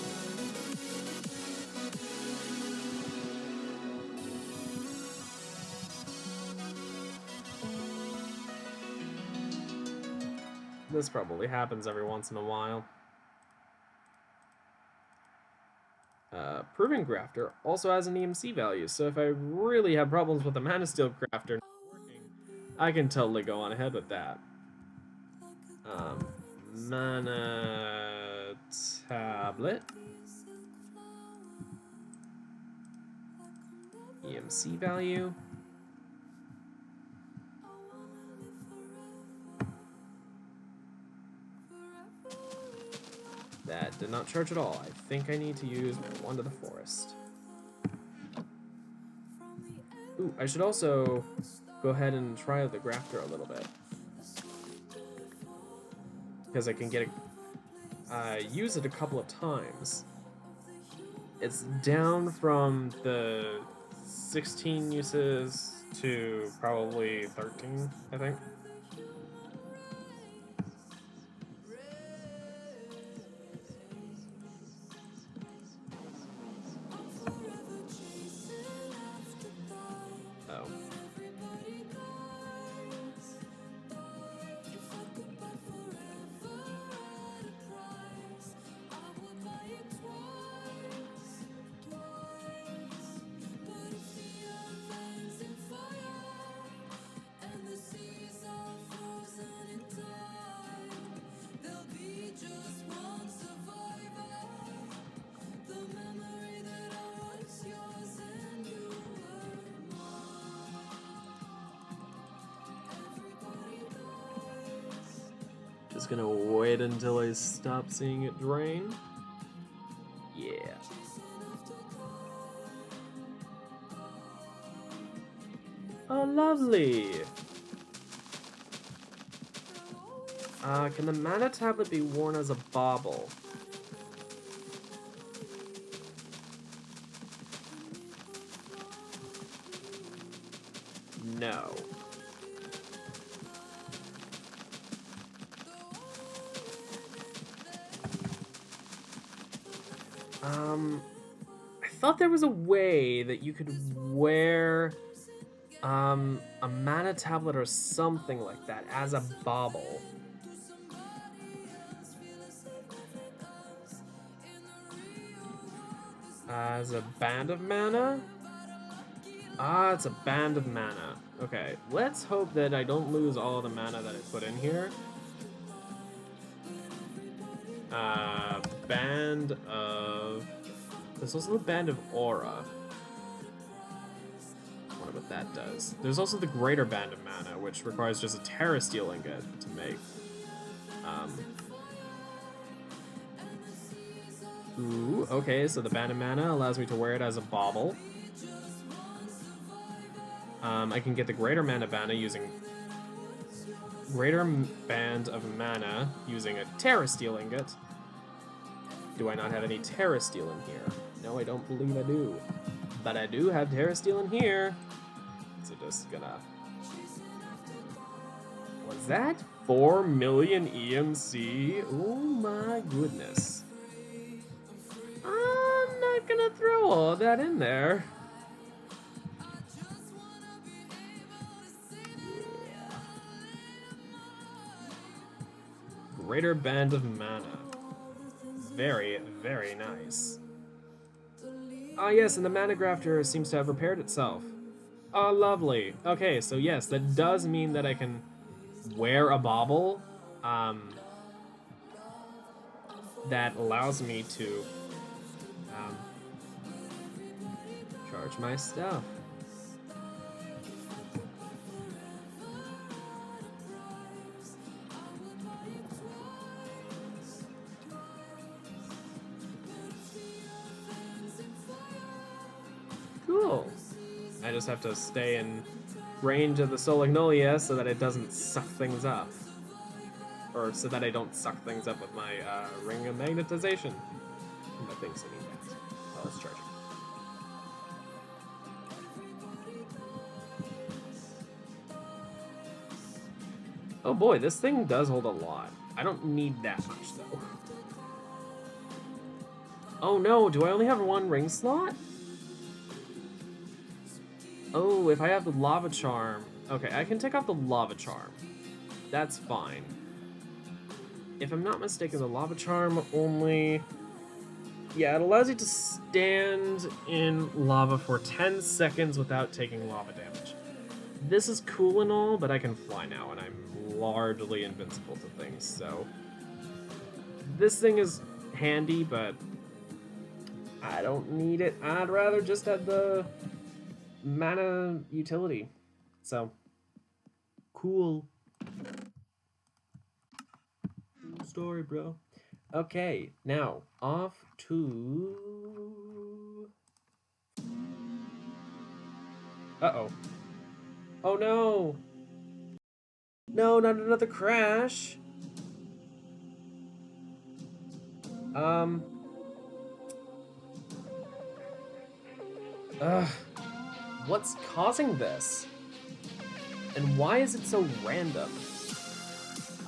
This probably happens every once in a while. Proving Grafter also has an EMC value, so if I really have problems with the Mana Steel Grafter not working, I can totally go on ahead with that. Mana Tablet. EMC value. That did not charge at all. I think I need to use one to the forest. Ooh, I should also go ahead and try out the grafter a little bit. Because I can get use it a couple of times. It's down from the 16 uses to probably 13, I think. Just gonna wait until I stop seeing it drain. Yeah. Oh, lovely. Can the mana tablet be worn as a bauble? No. I thought there was a way that you could wear a mana tablet or something like that as a bauble. As a band of mana? Ah, it's a band of mana. Okay, let's hope that I don't lose all the mana that I put in here. Band of... There's also the Band of Aura. I wonder what that does. There's also the Greater Band of Mana, which requires just a Terra Steel Ingot to make. Ooh, okay, so the Band of Mana allows me to wear it as a bauble. I can get the Greater Mana Mana using... Greater Band of Mana using a Terra Steel Ingot. Do I not have any Terra Steel in here? No, I don't believe I do. But I do have Terra Steel in here. So just gonna... Was that 4 million EMC? Oh my goodness. I'm not gonna throw all that in there. Yeah. Greater Band of Mana. Very, very nice. Ah, yes, and the Mana Grafter seems to have repaired itself. Oh, lovely. Okay, so yes, that does mean that I can wear a bauble. That allows me to charge my stuff. Cool. I just have to stay in range of the Solagnolia so that it doesn't suck things up. Or so that I don't suck things up with my ring of magnetization. My thing's sitting back. Oh, let's charge it. Oh boy, this thing does hold a lot. I don't need that much though. Oh no, do I only have one ring slot? Oh, if I have the Lava Charm... Okay, I can take off the Lava Charm. That's fine. If I'm not mistaken, the Lava Charm only... Yeah, it allows you to stand in lava for 10 seconds without taking lava damage. This is cool and all, but I can fly now, and I'm largely invincible to things, so... This thing is handy, but... I don't need it. I'd rather just have the... mana utility. So, cool. Cool story, bro. Okay, now off to... Uh-oh. Oh no! No, not another crash! What's causing this? And why is it so random?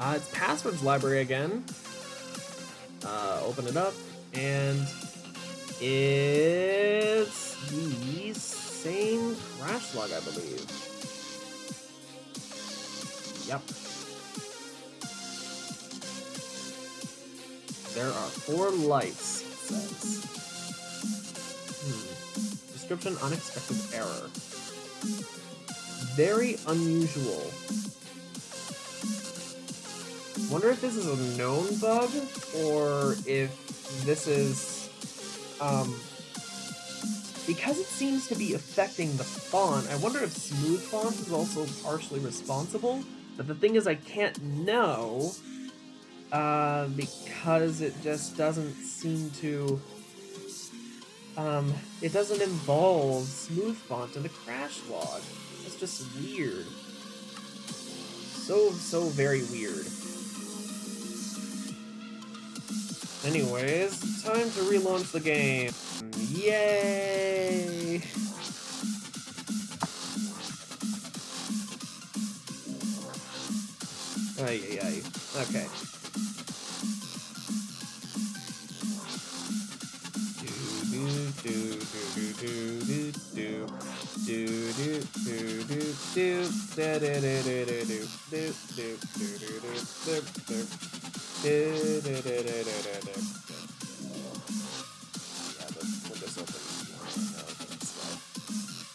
It's passwords library again. Open it up, and it's the same crash log, I believe. Yep. There are 4 lights, it says. Description, unexpected error. Very unusual. Wonder if this is a known bug, or if this is, because it seems to be affecting the font, I wonder if smooth font is also partially responsible, but the thing is I can't know Because it just doesn't seem to, it doesn't involve smooth font in the crash log. It's just weird. So very weird. Anyways, time to relaunch the game. Yay! Ay. Okay.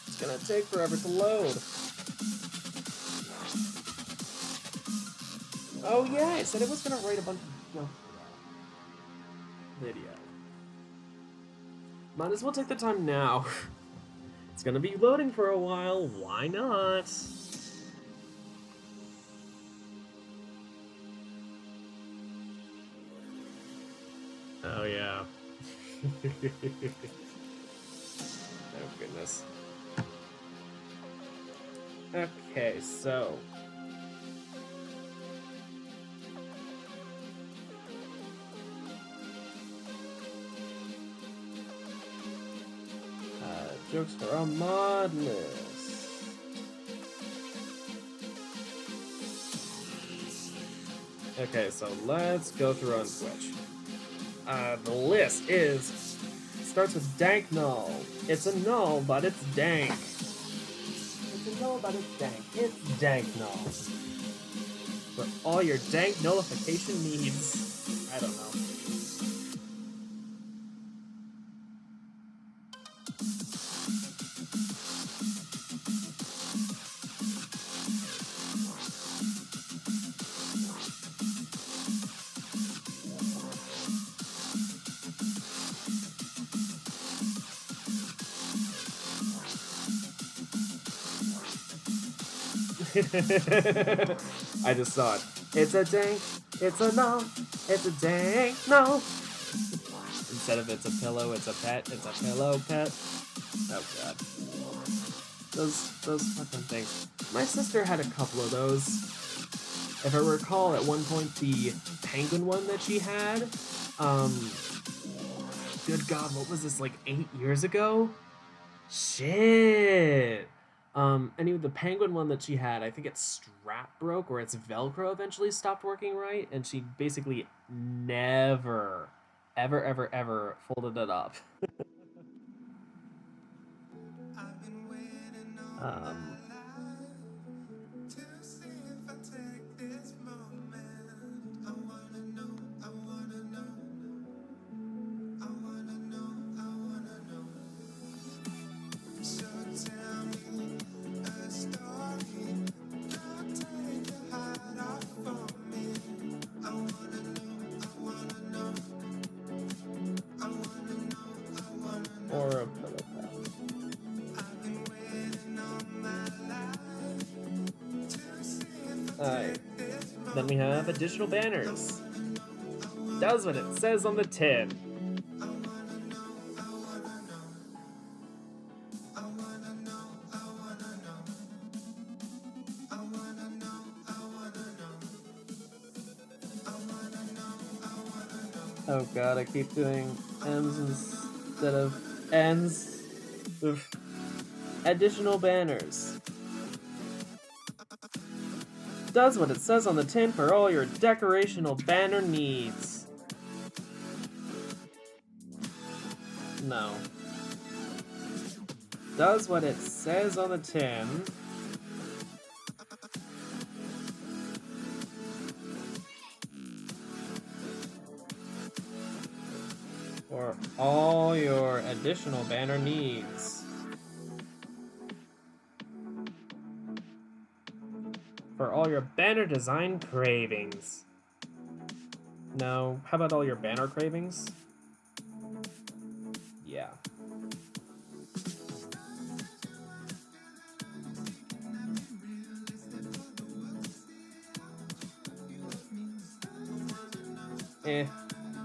It's gonna take forever to load. Oh yeah, I said I was gonna write a bunch of video. Might as well take the time now. It's gonna be loading for a while, why not? Oh yeah. Oh goodness. Okay, so jokes for a mod list. Okay, so let's go through on Twitch. The list starts with dank null. It's a null, but it's dank. It's a null, but it's dank. It's dank null. For all your dank nullification needs. I don't know. I just saw it. It's a dank, it's a null, it's a dank null. Instead of it's a pillow, it's a pet, it's a pillow pet. Oh god. Those fucking things. My sister had a couple of those. If I recall, at one point the penguin one that she had, good god, what was this, like 8 years ago? Shit. Anyway, the penguin one that she had, I think its strap broke or its Velcro eventually stopped working right, and she basically never, ever folded it up. Or a pillow pet. Alright. Then we have additional banners. Does what it says on the tin. Oh god, I keep doing M's instead of N's. Oof. Additional banners. Does what it says on the tin for all your decorational banner needs. No. Does what it says on the tin for all your additional banner needs. For all your banner design cravings. No, how about all your banner cravings? Yeah.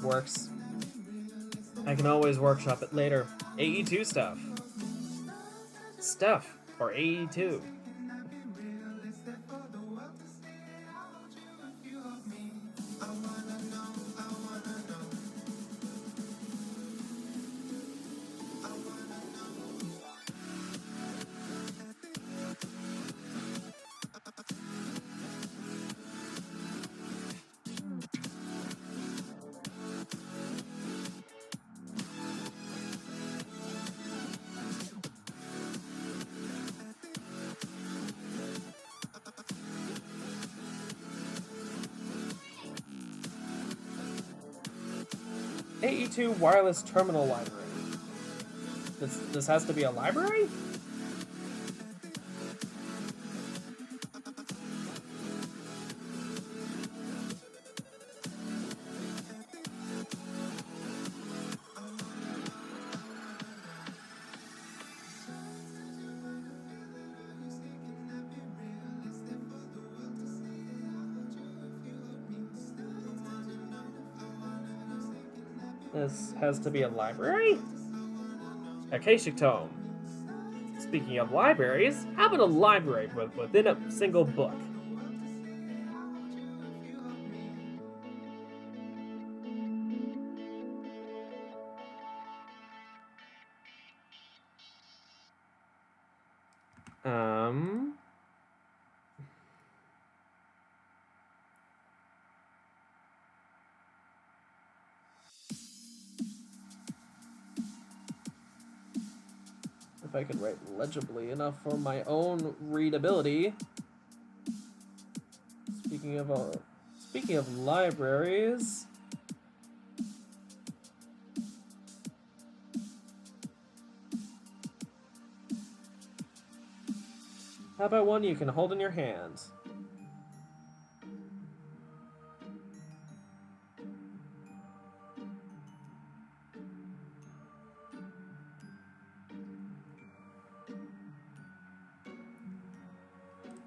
Works. I can always workshop it later. AE2 stuff. Stuff for AE2. AE2 wireless terminal library. This has to be a library? This has to be a library? Akashic Tome. Speaking of libraries, how about a library within a single book? If I could write legibly enough for my own readability. Speaking of libraries. How about one you can hold in your hands?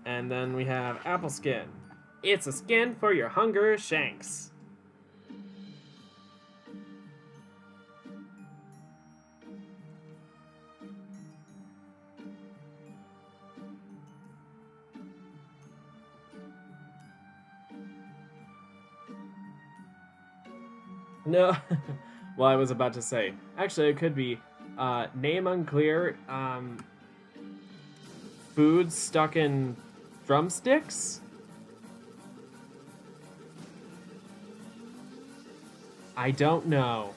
And then we have apple skin. It's a skin for your hunger shanks. No, well, I was about to say. Actually, it could be name unclear, food stuck in drumsticks? I don't know.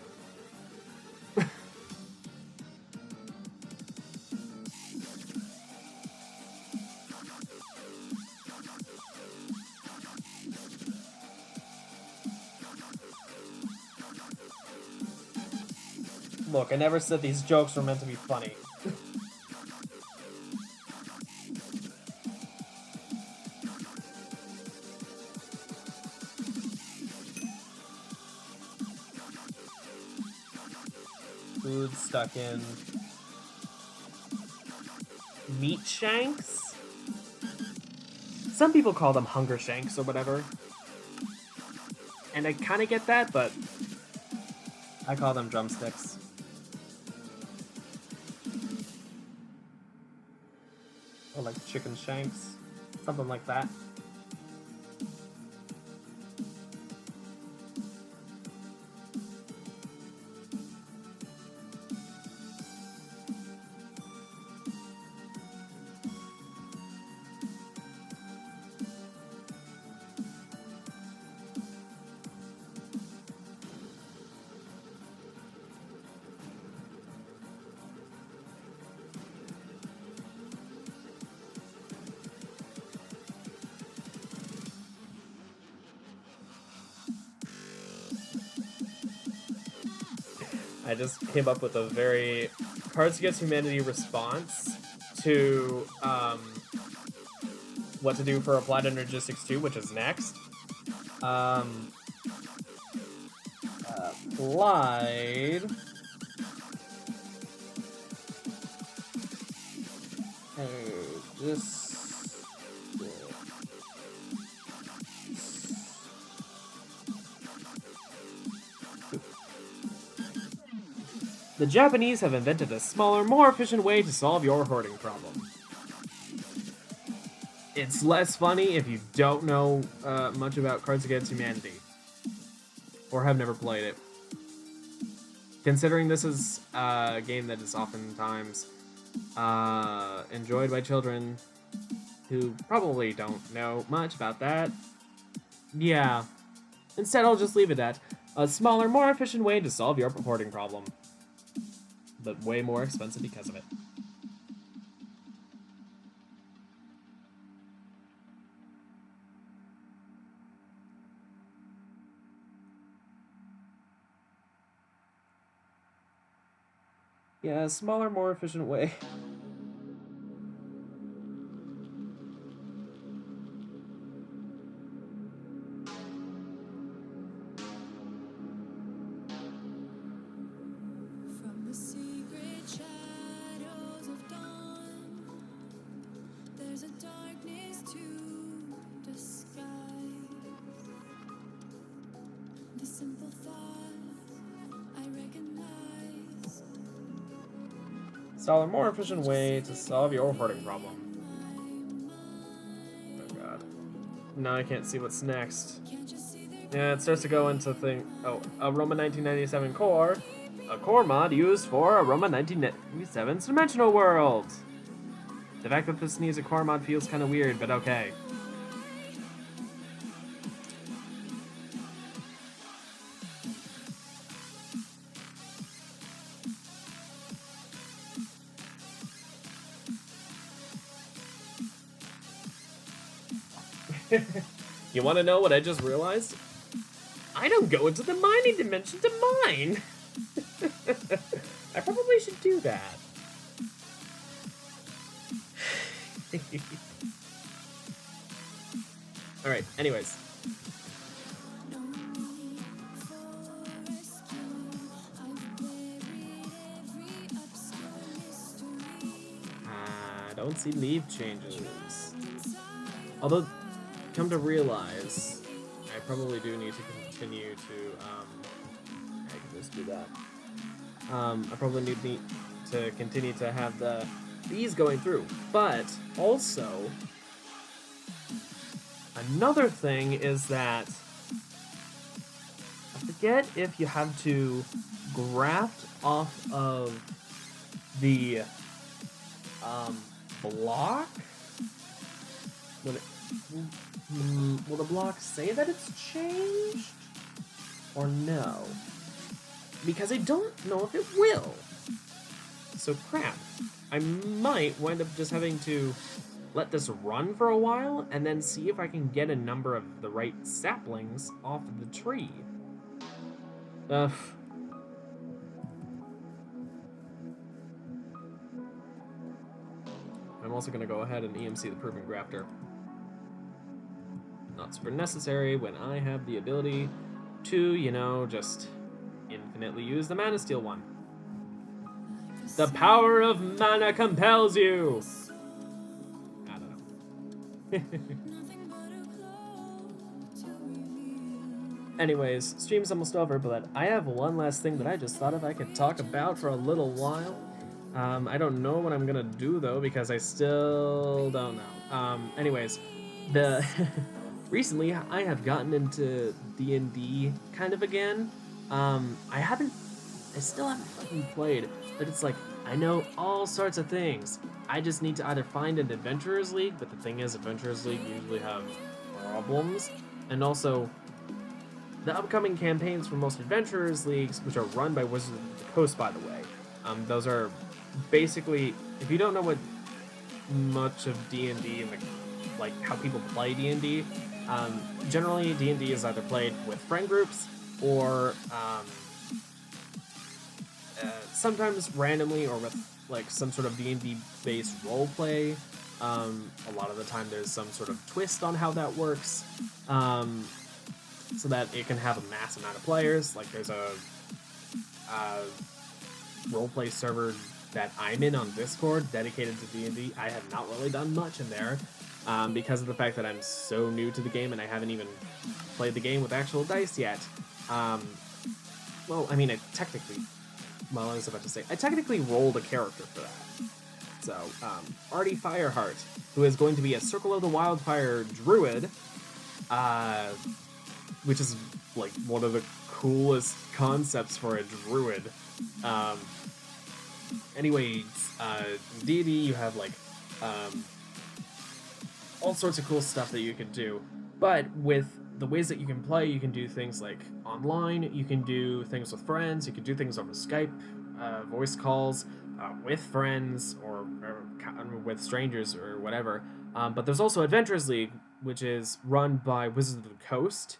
Look, I never said these jokes were meant to be funny. Food stuck in meat shanks? Some people call them hunger shanks or whatever. And I kind of get that, but I call them drumsticks. Or like chicken shanks. Something like that. I just came up with a very Cards Against Humanity response to what to do for Applied Energistics 2, which is next. Applied Energistics. The Japanese have invented a smaller, more efficient way to solve your hoarding problem. It's less funny if you don't know much about Cards Against Humanity or have never played it. Considering this is a game that is oftentimes enjoyed by children who probably don't know much about that, yeah. Instead, I'll just leave it at a smaller, more efficient way to solve your hoarding problem. But way more expensive because of it. Yeah, a smaller, more efficient way. From the secret shadows of dawn, there's a darkness to the sky. The simple thought I recognize. Smaller, more efficient way to solve your hoarding problem. Oh god. Now I can't see what's next. Yeah, it starts to go into thing. Oh, a Roma 1997 core. A core mod used for a Roma 1997's dimensional world. The fact that this needs a core mod feels kind of weird, but okay. You want to know what I just realized? I don't go into the mining dimension to mine. I probably should do that. Alright, anyways. I don't see leave changes. Although, come to realize, I probably do need to continue to, I can just do that. I probably need to continue to have these going through. But, also, another thing is that, I forget if you have to graft off of the, block? Will the block say that it's changed? Or no? Because I don't know if it will. So crap. I might wind up just having to let this run for a while and then see if I can get a number of the right saplings off of the tree. I'm also going to go ahead and EMC the Proven Grafter. Not super necessary when I have the ability to, you know, just infinitely use the Mana Steel one. The power of mana compels you! I don't know. Anyways, stream's almost over, but I have one last thing that I just thought of I could talk about for a little while. I don't know what I'm gonna do, though, because I still don't know. Anyways, recently, I have gotten into D&D kind of again. I still haven't fucking played, but it's like, I know all sorts of things. I just need to either find an Adventurers League, but the thing is, Adventurers League usually have problems, and also, the upcoming campaigns for most Adventurers Leagues, which are run by Wizards of the Coast, by the way, those are basically, if you don't know what much of D&D and like how people play D&D, generally D&D is either played with friend groups or sometimes randomly or with like some sort of D&D based role play. A lot of the time there's some sort of twist on how that works, so that it can have a mass amount of players. Like there's a roleplay server that I'm in on Discord dedicated to D&D. I have not really done much in there because of the fact that I'm so new to the game and I haven't even played the game with actual dice yet. Well, I mean, I technically well, I was about to say, I technically rolled a character for that. So, Artie Fireheart, who is going to be a Circle of the Wildfire druid, which is like one of the coolest concepts for a druid. Anyways, D&D, you have like all sorts of cool stuff that you can do, but with the ways that you can play, you can do things like online, you can do things with friends, you can do things over Skype, voice calls, with friends, or with strangers, or whatever. But there's also Adventurers League, which is run by Wizards of the Coast.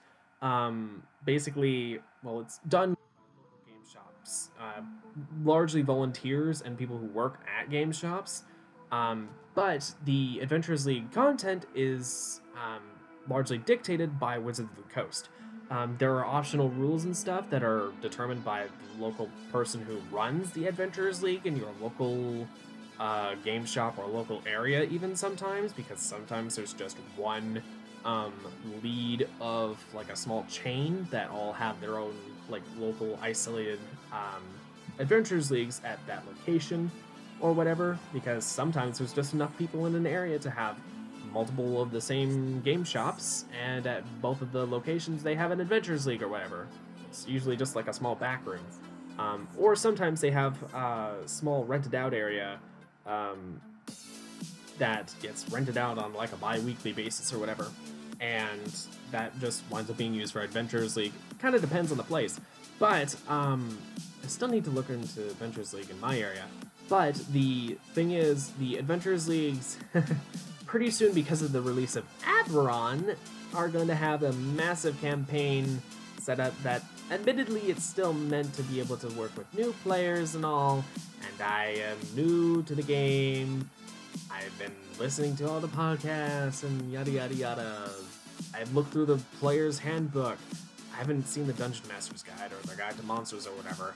Basically, well, it's done by local game shops, largely volunteers and people who work at game shops. But the Adventurers League content is largely dictated by Wizards of the Coast. There are optional rules and stuff that are determined by the local person who runs the Adventurers League in your local game shop or local area, even sometimes, because sometimes there's just one lead of like a small chain that all have their own like local isolated Adventurers Leagues at that location or whatever, because sometimes there's just enough people in an area to have multiple of the same game shops, and at both of the locations they have an Adventurers League or whatever. It's usually just like a small back room. Or sometimes they have a small rented out area that gets rented out on like a bi-weekly basis or whatever, and that just winds up being used for Adventurers League. Kind of depends on the place, but I still need to look into Adventurers League in my area. But the thing is, the Adventurers Leagues pretty soon, because of the release of Adveron, are going to have a massive campaign set up that, admittedly, it's still meant to be able to work with new players and all, and I am new to the game. I've been listening to all the podcasts and yada yada yada. I've looked through the player's handbook. I haven't seen the Dungeon Master's Guide or the Guide to Monsters or whatever.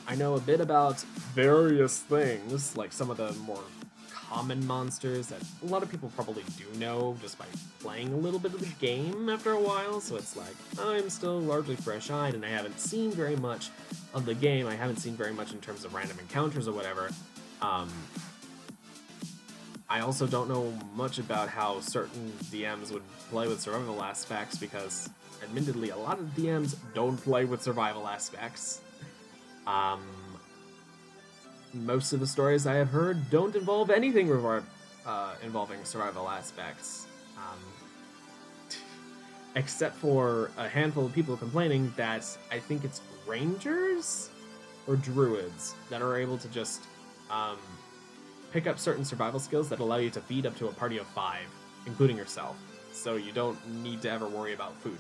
I know a bit about various things, like some of the more common monsters that a lot of people probably do know just by playing a little bit of the game after a while, so it's like, I'm still largely fresh-eyed and I haven't seen very much of the game. I haven't seen very much in terms of random encounters or whatever. I also don't know much about how certain DMs would play with survival aspects, because admittedly a lot of DMs don't play with survival aspects. Most of the stories I have heard don't involve anything involving survival aspects, except for a handful of people complaining that I think it's rangers or druids that are able to just pick up certain survival skills that allow you to feed up to a party of 5, including yourself, so you don't need to ever worry about food,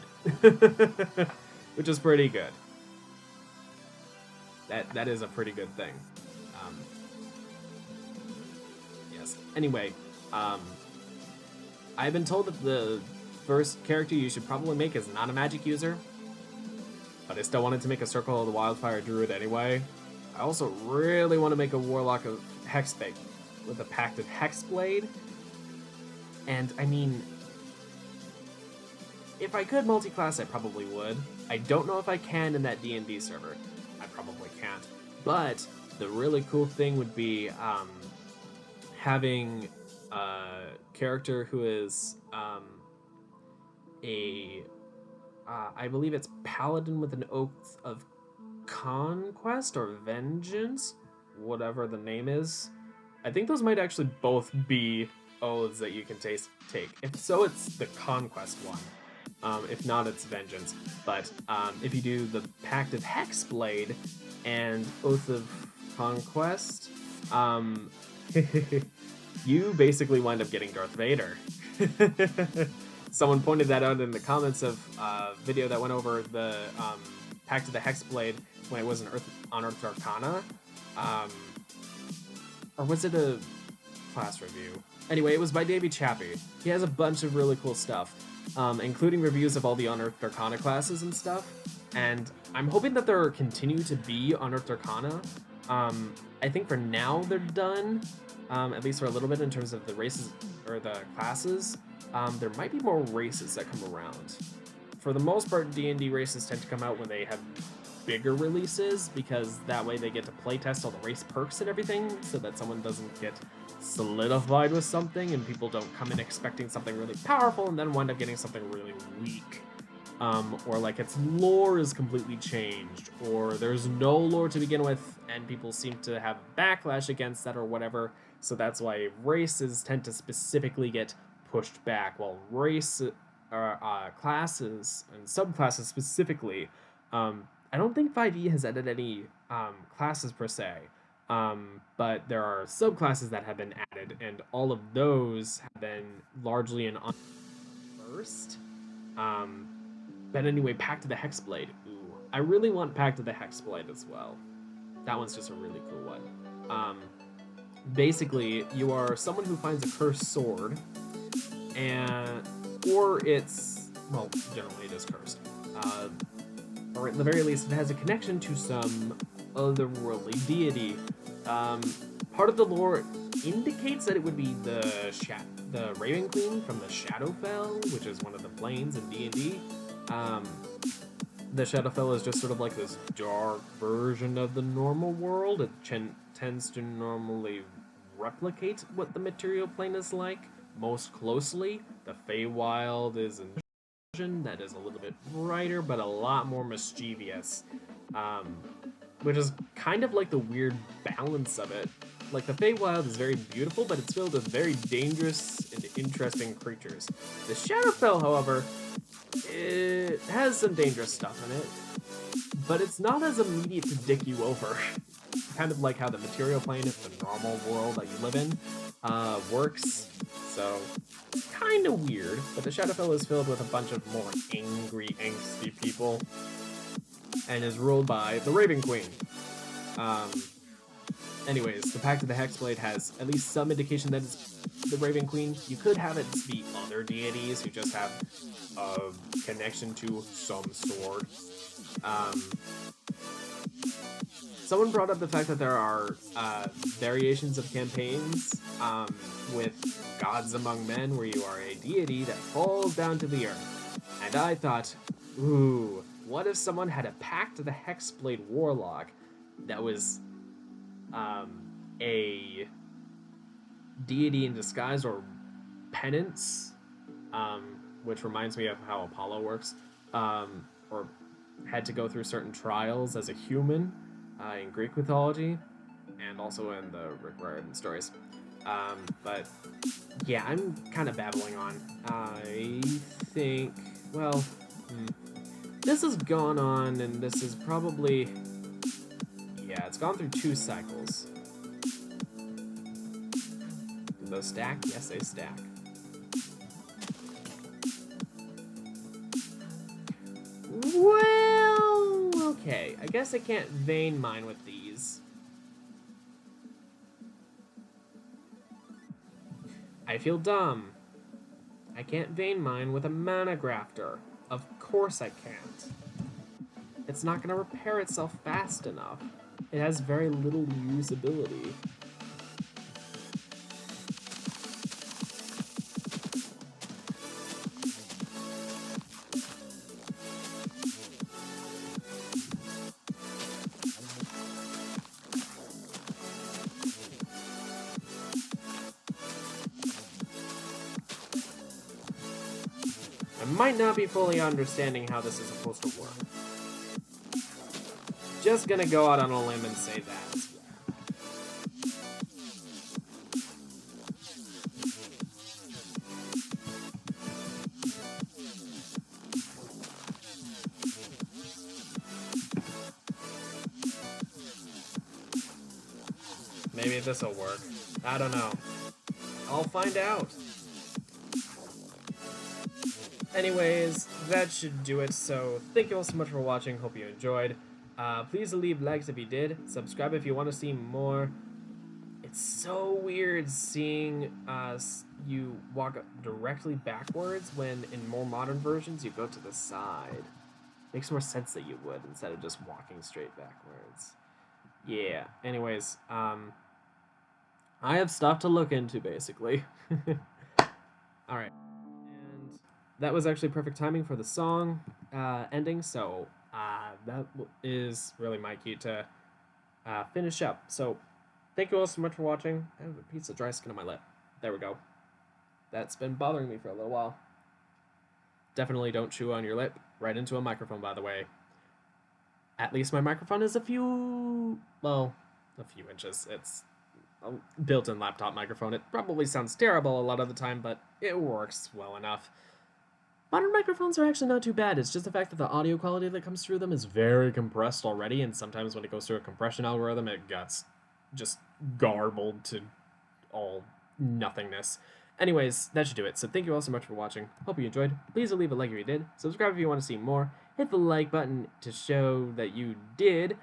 which is pretty good. That is a pretty good thing. Yes. Anyway, I've been told that the first character you should probably make is not a magic user, but I still wanted to make a Circle of the Wildfire druid anyway. I also really want to make a warlock of Hexbait with a Pact of Hexblade, and I mean, if I could multi-class, I probably would. I don't know if I can in that D&D server. I probably can't. But the really cool thing would be having a character who is I believe it's Paladin with an Oath of Conquest or Vengeance, whatever the name is. I think those might actually both be oaths that you can take. If so, it's the Conquest one. If not, it's Vengeance. But if you do the Pact of Hexblade and Oath of Conquest, you basically wind up getting Darth Vader. Someone pointed that out in the comments of a video that went over the Pact of the Hexblade when it was on Earth Arcana. Or was it a class review? Anyway, it was by Davey Chappie. He has a bunch of really cool stuff, including reviews of all the Unearthed Arcana classes and stuff. And I'm hoping that there continue to be Unearthed Arcana. I think for now they're done, at least for a little bit in terms of the races or the classes. There might be more races that come around. For the most part, D&D races tend to come out when they have bigger releases, because that way they get to playtest all the race perks and everything, so that someone doesn't get solidified with something and people don't come in expecting something really powerful and then wind up getting something really weak. Or like its lore is completely changed, or there's no lore to begin with and people seem to have backlash against that or whatever, so that's why races tend to specifically get pushed back, while classes and subclasses specifically, I don't think 5e has added any classes per se, but there are subclasses that have been added, and all of those have been largely an first. But anyway, Pact of the Hexblade. Ooh, I really want Pact of the Hexblade as well. That one's just a really cool one. Basically, you are someone who finds a cursed sword, or it's, well, generally it is cursed. Or at the very least, it has a connection to some otherworldly deity. Part of the lore indicates that it would be the Raven Queen from the Shadowfell, which is one of the planes in D&D. The Shadowfell is just sort of like this dark version of the normal world. It tends to normally replicate what the material plane is like most closely. The Feywild is an version that is a little bit brighter, but a lot more mischievous, which is kind of like the weird balance of it. Like, the Feywild is very beautiful, but it's filled with very dangerous and interesting creatures. The Shadowfell, however, it has some dangerous stuff in it, but it's not as immediate to dick you over. Kind of like how the material plane is the normal world that you live in works. So, kind of weird, but the Shadowfell is filled with a bunch of more angry, angsty people, and is ruled by the Raven Queen. Anyways, the Pact of the Hexblade has at least some indication that it's the Raven Queen. You could have it be other deities who just have a connection to some sort. Someone brought up the fact that there are variations of campaigns with Gods Among Men, where you are a deity that falls down to the earth. And I thought, ooh, what if someone had a Pact of the Hexblade Warlock that was a deity in disguise, or penance, which reminds me of how Apollo works, or had to go through certain trials as a human in Greek mythology, and also in the Rick Riordan stories. But yeah, I'm kind of babbling on. I think, well, this has gone on, and this is probably, yeah, it's gone through 2 cycles. Do those stack? Yes, they stack. Well, okay. I guess I can't vein mine with these. I feel dumb. I can't vein mine with a mana grafter. Of course I can't. It's not gonna repair itself fast enough. It has very little usability. I might not be fully understanding how this is supposed to work. Just gonna go out on a limb and say that. Maybe this'll work. I don't know. I'll find out. Anyways, that should do it, so thank you all so much for watching, hope you enjoyed. Please leave likes if you did, subscribe if you want to see more. It's so weird seeing you walk directly backwards when in more modern versions you go to the side. Makes more sense that you would, instead of just walking straight backwards. Yeah, anyways, I have stuff to look into, basically. Alright. And that was actually perfect timing for the song ending, so that is really my key to finish up. So thank you all so much for watching. I have a piece of dry skin on my lip. There we go. That's been bothering me for a little while. Definitely don't chew on your lip right into a microphone, by the way. At least my microphone is a few inches. It's a built-in laptop microphone. It probably sounds terrible a lot of the time, but it works well enough. Modern microphones are actually not too bad. It's just the fact that the audio quality that comes through them is very compressed already, and sometimes when it goes through a compression algorithm, it gets just garbled to all nothingness. Anyways, that should do it. So thank you all so much for watching. Hope you enjoyed. Please leave a like if you did. Subscribe if you want to see more. Hit the like button to show that you did.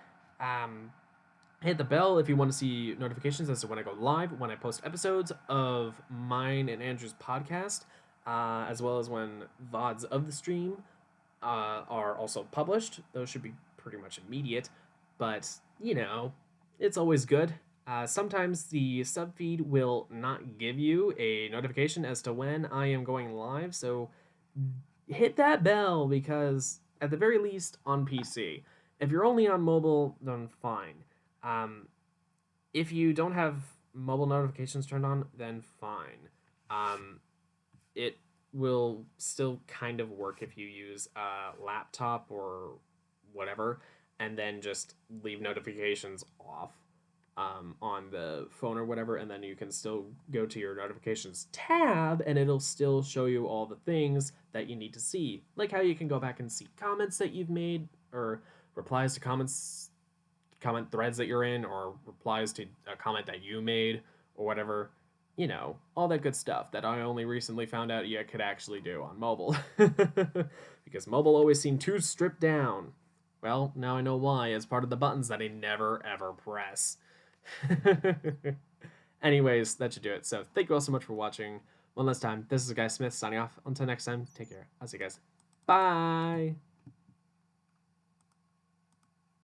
Hit the bell if you want to see notifications as to when I go live, when I post episodes of mine and Andrew's podcast, as well as when VODs of the stream are also published. Those should be pretty much immediate, but, you know, it's always good. Sometimes the sub feed will not give you a notification as to when I am going live, so hit that bell because, at the very least, on PC. If you're only on mobile, then fine. If you don't have mobile notifications turned on, then fine. It will still kind of work if you use a laptop or whatever, and then just leave notifications off on the phone or whatever, and then you can still go to your notifications tab, and it'll still show you all the things that you need to see, like how you can go back and see comments that you've made, or replies to comments, comment threads that you're in, or replies to a comment that you made, or whatever. You know, all that good stuff that I only recently found out you could actually do on mobile. Because mobile always seemed too stripped down. Well, now I know why, as part of the buttons that I never ever press. Anyways, that should do it. So thank you all so much for watching. One last time, this is Guy Smith signing off. Until next time, take care. I'll see you guys. Bye!